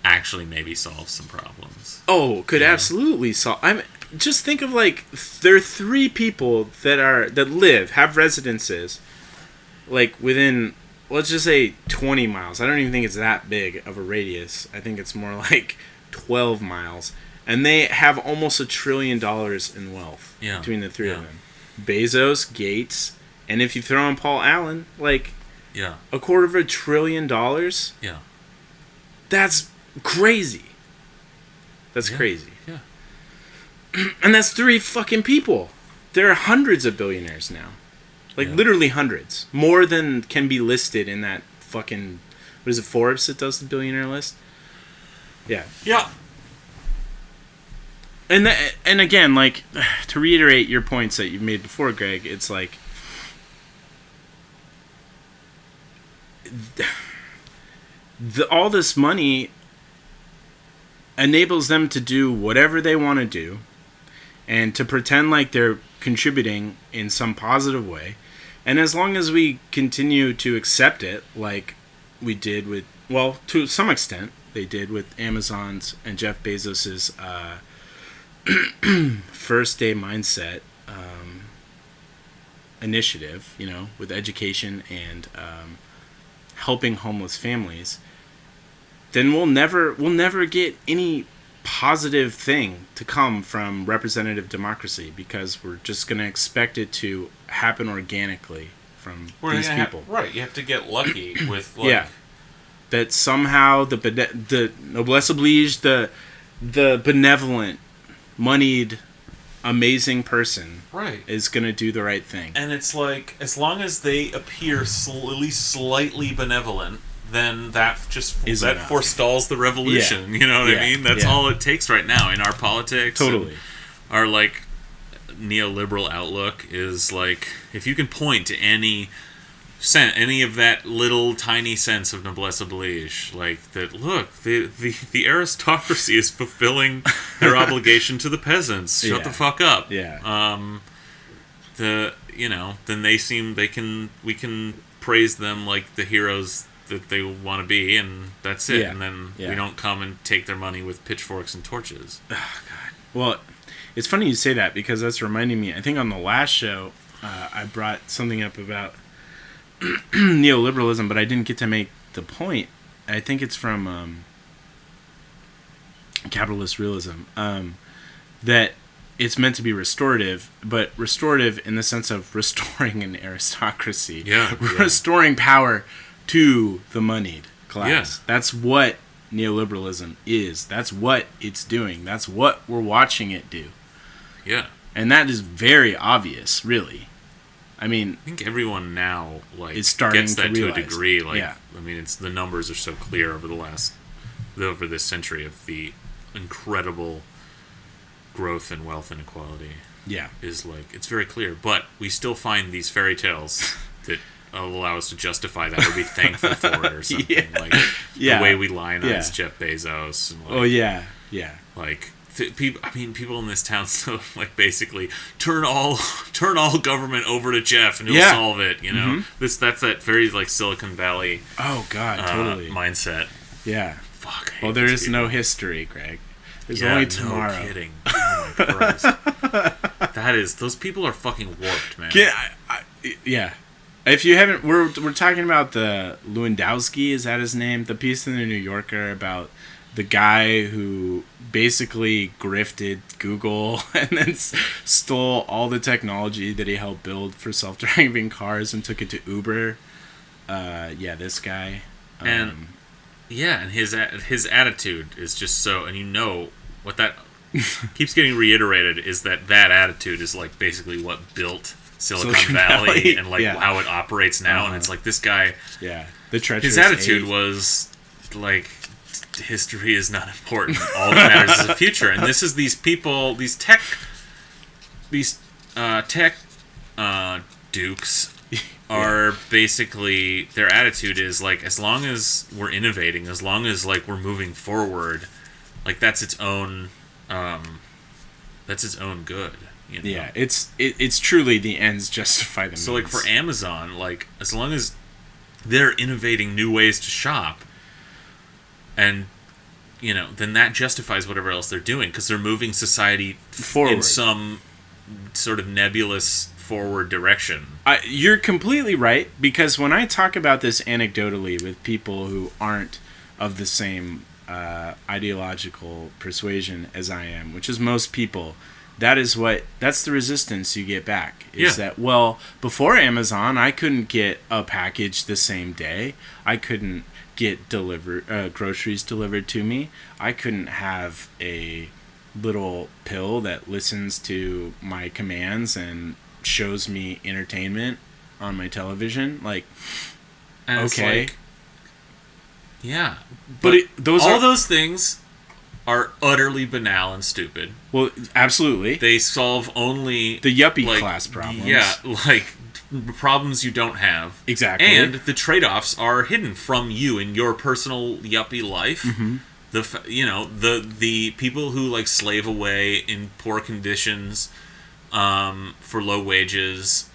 actually maybe solve some problems. Oh, could absolutely solve. Just think of, like, there are 3 people that have residences, like, within, let's just say 20 miles. I don't even think it's that big of a radius. I think it's more like 12 miles. And they have almost $1 trillion in wealth between the 3 of them. Bezos, Gates, and if you throw in Paul Allen, like, $250 billion. Yeah. That's crazy. That's crazy. Yeah. And that's 3 fucking people. There are hundreds of billionaires now. Like, literally hundreds. More than can be listed in that fucking... What is it, Forbes that does the billionaire list? Yeah. Yeah. And again, like, to reiterate your points that you've made before, Greg, it's like... all this money enables them to do whatever they want to do and to pretend like they're contributing in some positive way. And as long as we continue to accept it, like we did with, well, to some extent, they did with Amazon's and Jeff Bezos's first day mindset initiative, you know, with education and helping homeless families, then we'll never get any positive thing to come from representative democracy, because we're just going to expect it to happen organically from these people. Right, you have to get lucky with, like... That somehow the noblesse oblige, the benevolent, moneyed, amazing person is going to do the right thing. And it's like, as long as they appear at least slightly benevolent, then that just forestalls the revolution. You know what I mean? That's all it takes right now in our politics. Totally. Our, like, neoliberal outlook is, like, if you can point to any of that little tiny sense of noblesse oblige, like that, look, the aristocracy is fulfilling their obligation to the peasants. Shut the fuck up. Yeah. Then we can praise them like the heroes that they want to be, and that's it. And then we don't come and take their money with pitchforks and torches. Oh, God. Well, it's funny you say that, because that's reminding me, I think on the last show, I brought something up about neoliberalism, but I didn't get to make the point. I think it's from Capitalist Realism, that it's meant to be restorative, but restorative in the sense of restoring an aristocracy. Restoring power to the moneyed class. That's what neoliberalism is. That's what it's doing. That's what we're watching it do. Yeah. And that is very obvious, really. I mean, I think everyone now, like, is starting gets that to a degree. Like, I mean, it's the numbers are so clear over this century of the incredible growth in wealth inequality. Yeah, is like, it's very clear. But we still find these fairy tales that allow us to justify that or be thankful for it or something. Like the way we lionize Jeff Bezos. And, like, like. People in this town still, like, basically turn all government over to Jeff and he'll solve it. You know, that's that very, like, Silicon Valley. Oh God, totally mindset. Yeah. Fuck. Well, there is no history, Greg. There's only tomorrow. No kidding. Oh my Christ. Those people are fucking warped, man. Yeah. If you haven't, we're talking about the Lewandowski. Is that his name? The piece in the New Yorker about the guy who basically grifted Google and then stole all the technology that he helped build for self-driving cars and took it to Uber. This guy. And his attitude is just so, and you know what that keeps getting reiterated is that attitude is, like, basically what built Silicon Valley and, like, how it operates now. And it's like, this guy, the treacherous his attitude was like, history is not important. All that matters is the future. And this is these people, these tech dukes are basically, their attitude is like, as long as we're innovating, as long as, like, we're moving forward, like, that's its own good. You know? Yeah, it's truly the ends justify the means. So, like, for Amazon, like, as long as they're innovating new ways to shop, and, you know, then that justifies whatever else they're doing, because they're moving society forward in some sort of nebulous forward direction. You're completely right, because when I talk about this anecdotally with people who aren't of the same ideological persuasion as I am, which is most people, that's the resistance you get back. Is that, well, before Amazon, I couldn't get a package the same day. I couldn't get groceries delivered to me. I couldn't have a little pill that listens to my commands and shows me entertainment on my television. Like, and okay. Like, yeah. But those things are utterly banal and stupid. Well, absolutely. They solve only the yuppie class problems. Yeah, like problems you don't have. Exactly. And the trade-offs are hidden from you in your personal yuppie life. Mm-hmm. The people who like slave away in poor conditions for low wages,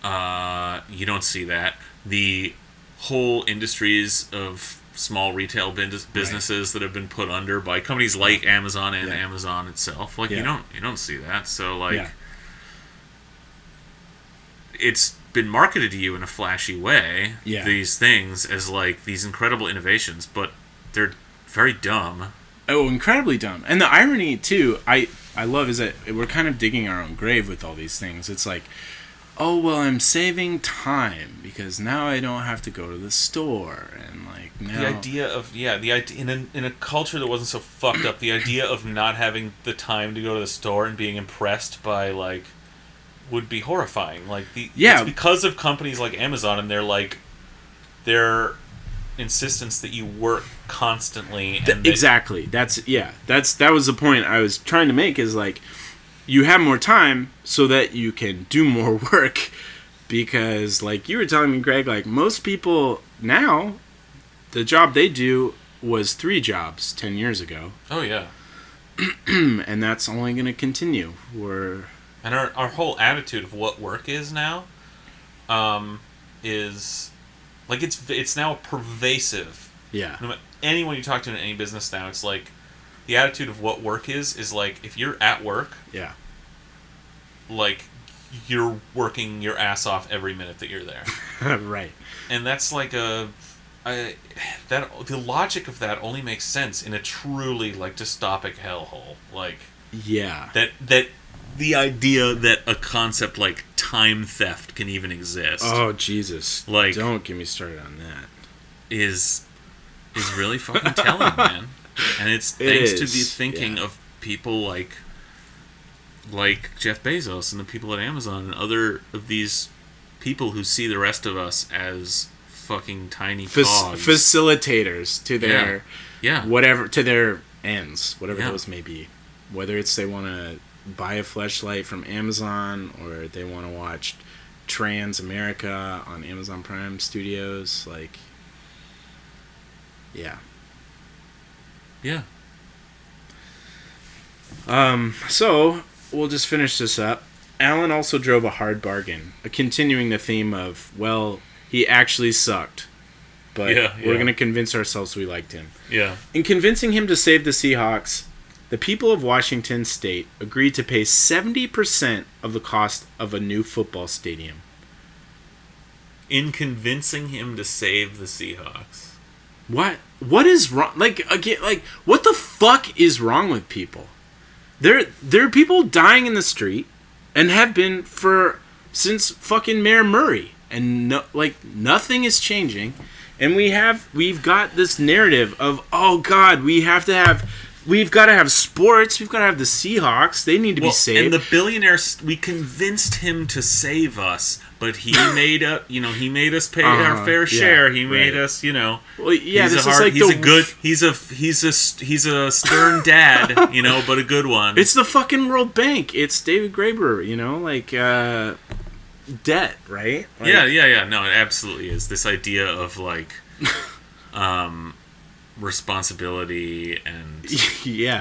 you don't see that. The whole industries of small retail businesses that have been put under by companies like Amazon and Amazon itself, like you don't see that. So like it's been marketed to you in a flashy way, these things as like these incredible innovations, but they're very dumb. Oh, incredibly dumb. And the irony too, I love, is that we're kind of digging our own grave with all these things. It's like, oh well, I'm saving time because now I don't have to go to the store, and like now the idea of in a culture that wasn't so fucked up, the idea of not having the time to go to the store and being impressed by like would be horrifying. Like it's because of companies like Amazon and their insistence that you work constantly. And exactly. That was the point I was trying to make. Is like, you have more time so that you can do more work, because like you were telling me, Greg, like most people now, the job they do was 3 jobs 10 years ago. Oh yeah. And that's only going to continue. And our whole attitude of what work is now, is like it's now pervasive. Yeah. Anyone you talk to in any business now, it's like the attitude of what work is like if you're at work, like you're working your ass off every minute that you're there. Right. And that's like the logic of that only makes sense in a truly like dystopic hellhole. Like that the idea that a concept like time theft can even exist. Oh Jesus! Like, don't get me started on that. Is really fucking telling, man. And it's thanks to the thinking of people like Jeff Bezos and the people at Amazon and other of these people who see the rest of us as fucking tiny cogs. Facilitators to their whatever, to their ends, whatever those may be. Whether it's they want to buy a fleshlight from Amazon, or they want to watch Trans America on Amazon Prime Studios, like, yeah. So we'll just finish this up. Alan also drove a hard bargain, continuing the theme of, well, he actually sucked, but we're going to convince ourselves we liked him. Yeah. In convincing him to save the Seahawks, the people of Washington State agreed to pay 70% of the cost of a new football stadium. In convincing him to save the Seahawks. What is wrong? Like, again, like, what the fuck is wrong with people? There are people dying in the street, and have been since fucking Mayor Murray, and nothing is changing, and we've got this narrative of, oh God, we've got to have sports. We've got to have the Seahawks. They need to be saved. And the billionaire, we convinced him to save us, but he made us pay our fair share. He made us, Well, yeah, he's a stern dad, but a good one. It's the fucking World Bank. It's David Graeber, debt, right? Like, yeah. No, it absolutely is. This idea of like, responsibility and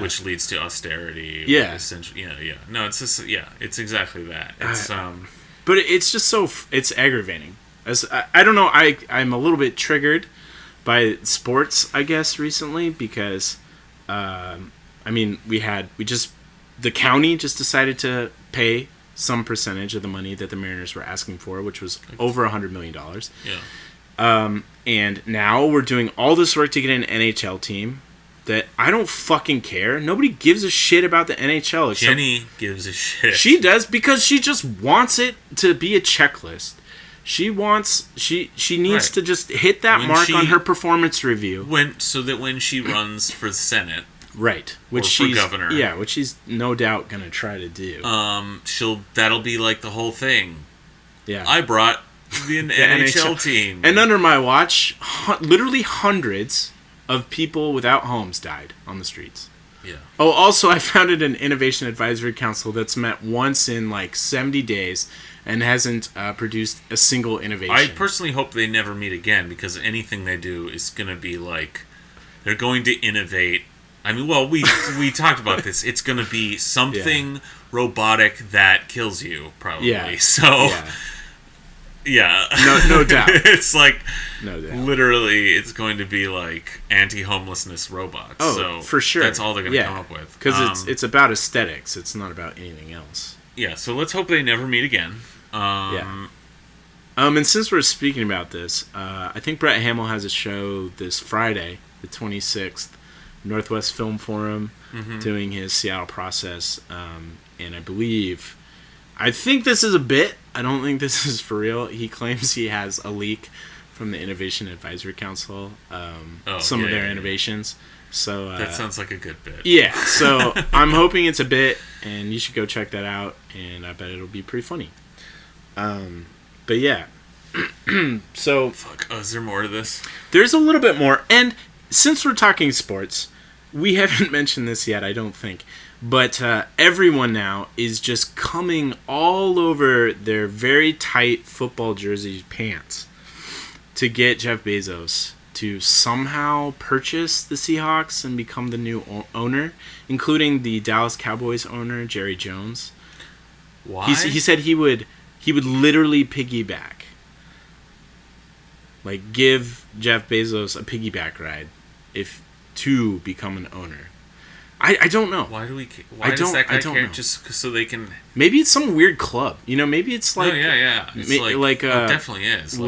which leads to austerity. No, it's just it's exactly that. It's but it's just it's aggravating. As I don't know, I'm a little bit triggered by sports, I guess, recently, because the county just decided to pay some percentage of the money that the Mariners were asking for, which was over $100 million. And now we're doing all this work to get an NHL team that I don't fucking care. Nobody gives a shit about the NHL. Jenny gives a shit. She does, because she just wants it to be a checklist. She wants she needs Right. to just hit that When mark she- on her performance review. So that when she runs for the Senate, Right. Which for she's governor. Yeah, which she's no doubt gonna try to do. that'll be like the whole thing. yeah. I brought the NHL NHL. team. And under my watch, literally hundreds of people without homes died on the streets. yeah. Oh, also, I founded an innovation advisory council that's met once in like 70 days and hasn't produced a single innovation. I personally hope they never meet again, because anything they do is going to be like, they're going to innovate. I mean, well, we talked about this. It's going to be something robotic that kills you, probably. Yeah. So, yeah. No doubt. It's like, No doubt. literally, it's going to be like anti-homelessness robots. Oh, so for sure. That's all they're going to come up with. Because it's about aesthetics. It's not about anything else. Yeah, so let's hope they never meet again. And since we're speaking about this, I think Brett Hamill has a show this Friday, the 26th, Northwest Film Forum, doing his Seattle process. And I think this is a bit. I don't think this is for real. He claims he has a leak from the Innovation Advisory Council, some of their innovations. So That sounds like a good bit. yeah, so I'm hoping it's a bit, and you should go check that out, and I bet it'll be pretty funny. But yeah, so Fuck. Oh, is there more to this? there's a little bit more, and since we're talking sports, we haven't mentioned this yet, I don't think, but everyone now is just coming all over their very tight football jersey pants to get Jeff Bezos to somehow purchase the Seahawks and become the new owner, including the Dallas Cowboys owner, Jerry Jones. Why? He said he would literally piggyback. Like, give Jeff Bezos a piggyback ride to become an owner. I don't know. Why does that guy don't care? know. Just so they can... Maybe it's some weird club. Maybe it's like... No, yeah. It's it definitely is.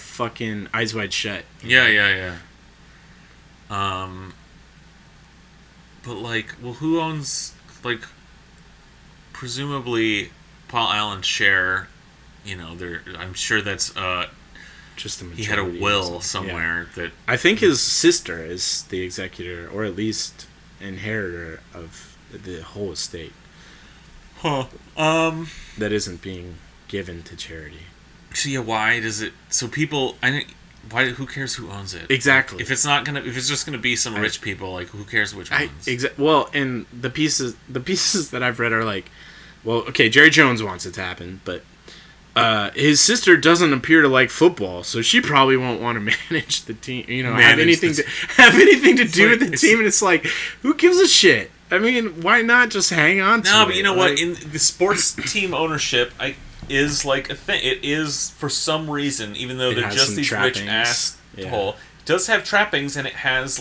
Fucking Eyes Wide Shut. Yeah. But, who owns, presumably Paul Allen's share, I'm sure that's, Just a he had a majority or will something. somewhere that... I think his sister is the executor, or at least inheritor of the whole estate. Huh. That isn't being given to charity. So, yeah, why does it... So people... who cares who owns it? Exactly. If it's just gonna be some rich people, who cares which ones? Well, and the pieces that I've read are like, well, okay, Jerry Jones wants it to happen, but his sister doesn't appear to like football, so she probably won't want to manage the team. Have anything to do with the team. And it's like, who gives a shit? I mean, why not just hang on to it? No, but you know what? In the sports team ownership, is like a thing. It is, for some reason, even though they're just these rich assholes, it does have trappings, and it has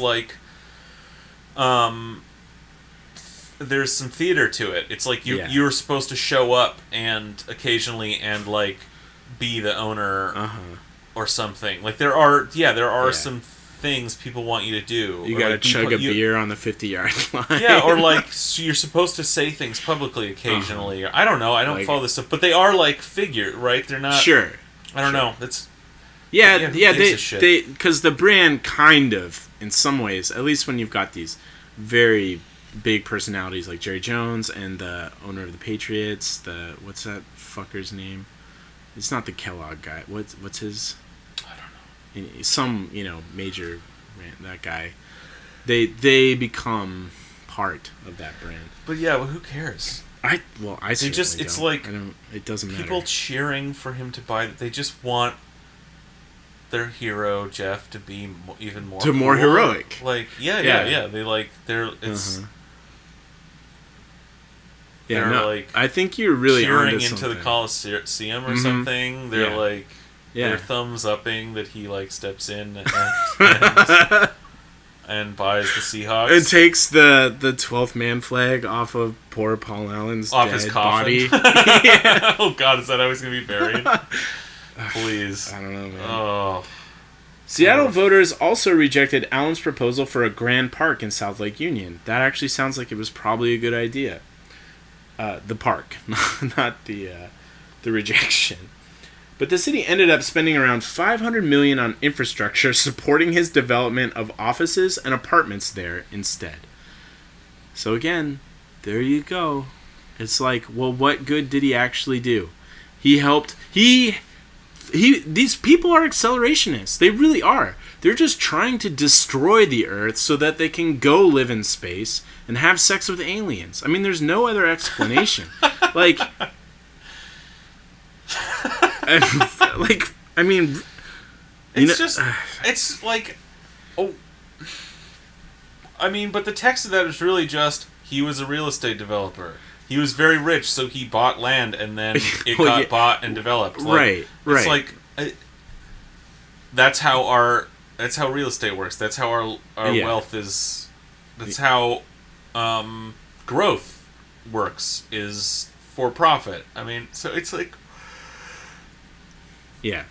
there's some theater to it. It's like you're supposed to show up and occasionally and be the owner or something. There are some things people want you to do. You gotta chug a beer on the 50-yard line. Yeah, or you're supposed to say things publicly occasionally. I don't know. I don't follow this stuff, but they are figure, right? They're not. Sure. I don't know. That's. They because the brand kind of, in some ways, at least when you've got these very big personalities like Jerry Jones and the owner of the Patriots, what's that fucker's name? It's not the Kellogg guy. What's his? I don't know. Some major that guy. They become part of that brand. But yeah, who cares? I They just it's don't. It doesn't matter. People cheering for him to buy. They just want their hero Jeff to be even more more heroic. Yeah. They're it's. Yeah, they're I think you're really cheering into the Coliseum or something. They're they're thumbs upping that he steps in and buys the Seahawks. And takes the 12th man flag off of poor Paul Allen's his coffin. Body. Oh God, is that how he's gonna be buried? Please. I don't know, man. Oh. Seattle voters also rejected Allen's proposal for a grand park in South Lake Union. That actually sounds like it was probably a good idea. The park, not the rejection. But the city ended up spending around $500 million on infrastructure supporting his development of offices and apartments there instead. So again, there you go. It's like, well, what good did he actually do? He helped. These people are accelerationists. They really are. They're just trying to destroy the Earth so that they can go live in space and have sex with aliens. I mean, there's no other explanation. Like, I mean, it's like, oh, I mean, but the text of that is really just, he was a real estate developer. He was very rich, so he bought land, and then it got bought and developed. Like, right. It's like, that's how real estate works. That's how our wealth is. That's how growth works, is for profit. I mean, so it's like, yeah,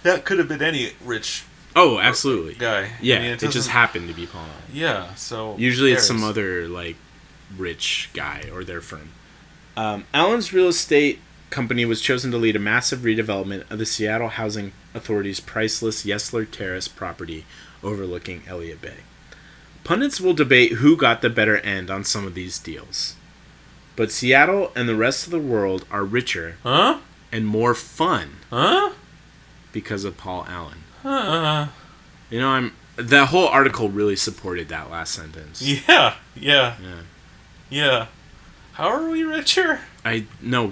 that could have been any rich. Oh, absolutely. Guy. Yeah, I mean, it just happened to be Paul. Yeah, so usually it's some other like rich guy or their firm. Allen's real estate company was chosen to lead a massive redevelopment of the Seattle Housing Authority's priceless Yesler Terrace property overlooking Elliott Bay. Pundits will debate who got the better end on some of these deals. But Seattle and the rest of the world are richer and more fun because of Paul Allen. You know, that whole article really supported that last sentence. Yeah. How are we richer? No,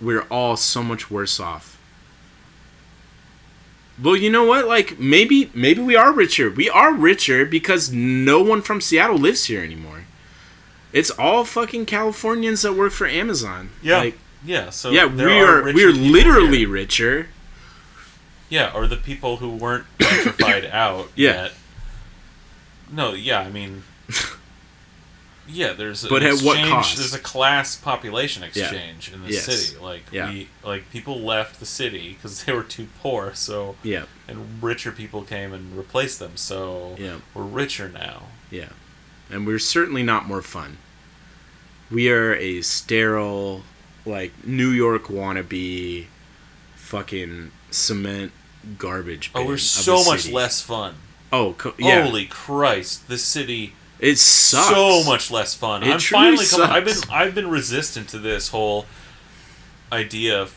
we're all so much worse off. Well, you know what? Like, maybe we are richer. We are richer because no one from Seattle lives here anymore. It's all fucking Californians that work for Amazon. Yeah. Like, yeah, so we're literally richer. Yeah, or the people who weren't gentrified out yet. No, yeah, I mean, yeah, there's an at what exchange, cost? there's a class population exchange in the city. Like, people left the city because they were too poor, so and richer people came and replaced them, so we're richer now. Yeah. And we're certainly not more fun. We are a sterile, like, New York wannabe fucking cement garbage bin. Oh, we're so much less fun. Oh, Holy Christ, this city. It sucks. So much less fun. It truly I've been resistant to this whole idea of,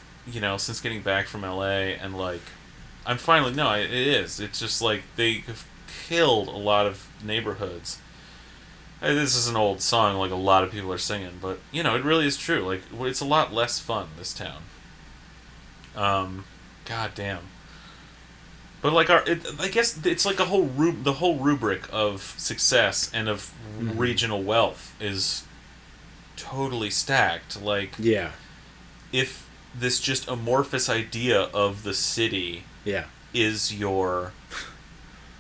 since getting back from LA, and like, I'm finally it is. It's just like they have killed a lot of neighborhoods. This is an old song, like a lot of people are singing, but it really is true. Like, it's a lot less fun, this town. God damn. But like I guess it's like the whole rubric of success and of regional wealth is totally stacked. Like, if this just amorphous idea of the city is your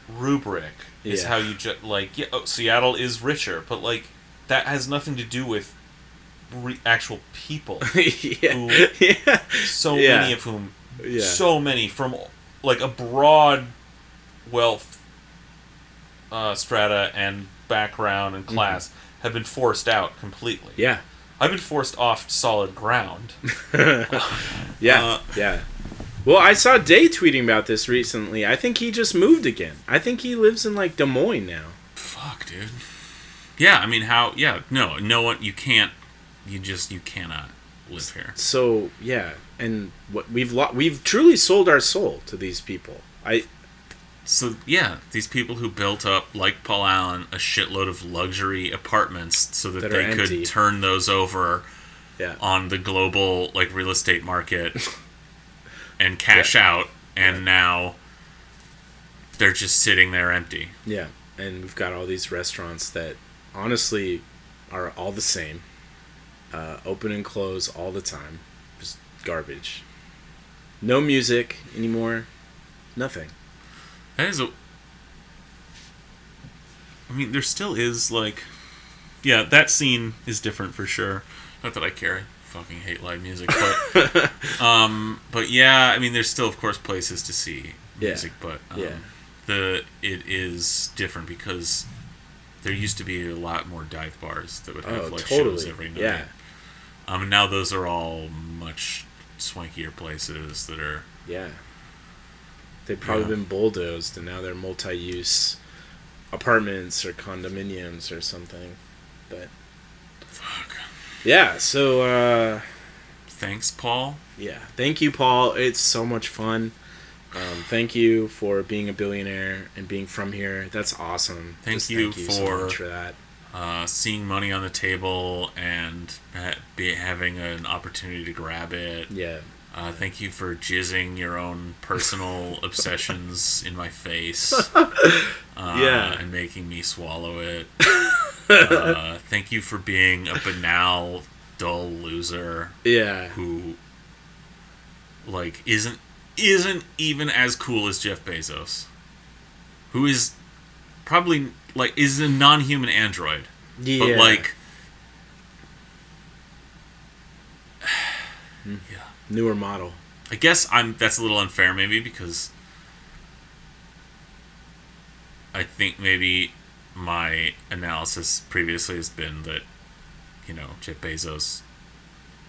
rubric, is how you Seattle is richer, but like that has nothing to do with actual people many of whom so many from like a broad wealth strata and background and class have been forced out completely. Yeah. I've been forced off solid ground. Yeah. Well, I saw Day tweeting about this recently. I think he just moved again. I think he lives in like Des Moines now. Fuck, dude. Yeah, I mean, how? Yeah, no one. You can't. You cannot live here. So yeah, and what we've truly sold our soul to these people. So yeah, these people who built up, like Paul Allen, a shitload of luxury apartments so that they could turn those over on the global like real estate market and cash out, and now they're just sitting there empty. Yeah, and we've got all these restaurants that honestly are all the same, open and close all the time, just garbage. No music anymore, nothing. That is I mean, there still is, like... Yeah, that scene is different for sure. Not that I care. I fucking hate live music. But, but yeah, I mean, there's still, of course, places to see music. But it is different because there used to be a lot more dive bars that would have, shows every night. Yeah. And now those are all much swankier places that are... Yeah. They've probably been bulldozed, and now they're multi-use apartments or condominiums or something. But... Fuck. Yeah, so, Thanks, Paul. Yeah. Thank you, Paul. It's so much fun. Thank you for being a billionaire and being from here. That's awesome. Thank you so much for that. Seeing money on the table and having an opportunity to grab it. Yeah. Thank you for jizzing your own personal obsessions in my face. And making me swallow it. Thank you for being a banal, dull loser. Yeah. Who, like, isn't even as cool as Jeff Bezos. Who is probably, like, is a non-human android. Yeah. But, like... yeah. Newer model. I guess that's a little unfair, maybe, because I think maybe my analysis previously has been that, you know, Jeff Bezos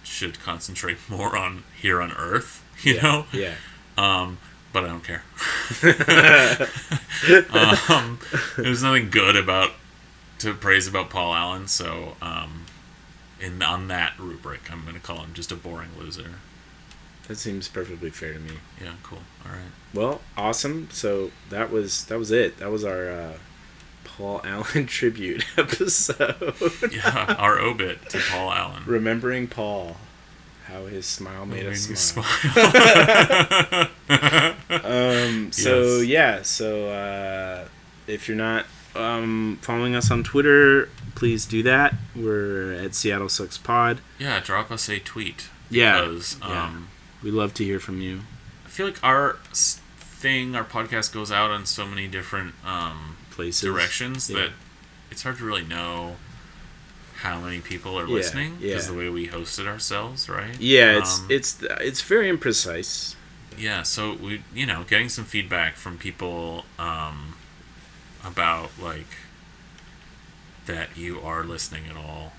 should concentrate more on here on Earth, you know? Yeah. But I don't care. There's nothing good to praise about Paul Allen, so on that rubric, I'm going to call him just a boring loser. That seems perfectly fair to me. Yeah, cool. All right. Well, awesome. So that was it. That was our Paul Allen tribute episode. Yeah, our obit to Paul Allen. Remembering Paul, how his smile made us smile. So if you're not following us on Twitter, please do that. We're at Seattle Sucks Pod. Yeah, drop us a tweet. Yeah, because, we'd love to hear from you. I feel like our podcast goes out on so many different places, directions that it's hard to really know how many people are listening because the way we hosted ourselves, right? Yeah, it's very imprecise. Yeah, so we getting some feedback from people about like that you are listening at all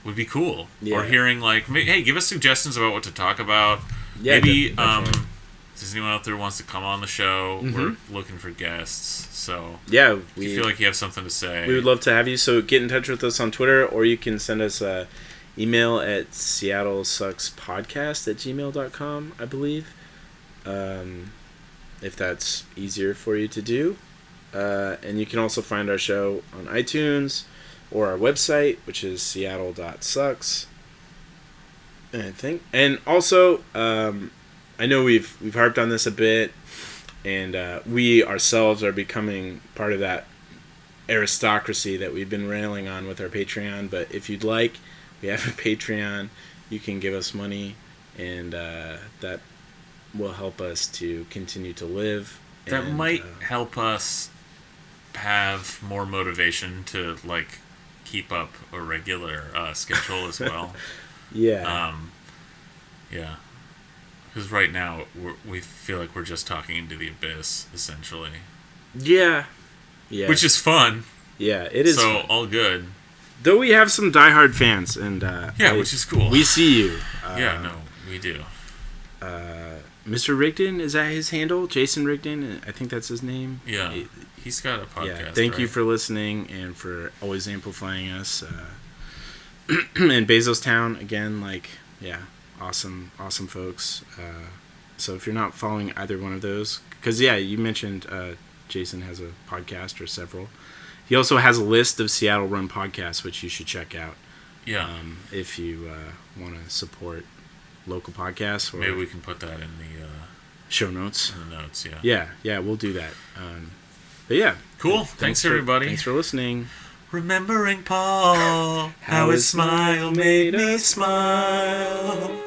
would be cool. Yeah. Or hearing like, hey, give us suggestions about what to talk about. Yeah, maybe does anyone out there wants to come on the show? Mm-hmm. We're looking for guests, so yeah, if you feel like you have something to say, we would love to have you. So get in touch with us on Twitter, or you can send us an email at seattlesuckspodcast@gmail.com, I believe, if that's easier for you to do. And you can also find our show on iTunes or our website, which is seattle.sucks. And also, I know we've harped on this a bit, and we ourselves are becoming part of that aristocracy that we've been railing on with our Patreon. But if you'd like, we have a Patreon. You can give us money, and that will help us to continue to live. That might help us have more motivation to like keep up a regular schedule as well. Yeah. Yeah. Because right now we feel like we're just talking into the abyss, essentially. Yeah. Yeah. Which is fun. Yeah, it is. So fun. All good. Though we have some diehard fans, and which is cool. We see you. We do. Mr. Rigdon, is that his handle? Jason Rigdon, I think that's his name. Yeah, he's got a podcast. Yeah, thank you for listening and for always amplifying us. And Bezos Town again, awesome folks. So if you're not following either one of those, because you mentioned Jason has a podcast or several. He also has a list of Seattle-run podcasts, which you should check out. Yeah. If you want to support local podcasts. Or maybe we can put that in the show notes. In the notes, yeah. Yeah, we'll do that. But yeah. Cool. Thanks everybody. Thanks for listening. Remembering Paul, how his smile made me smile.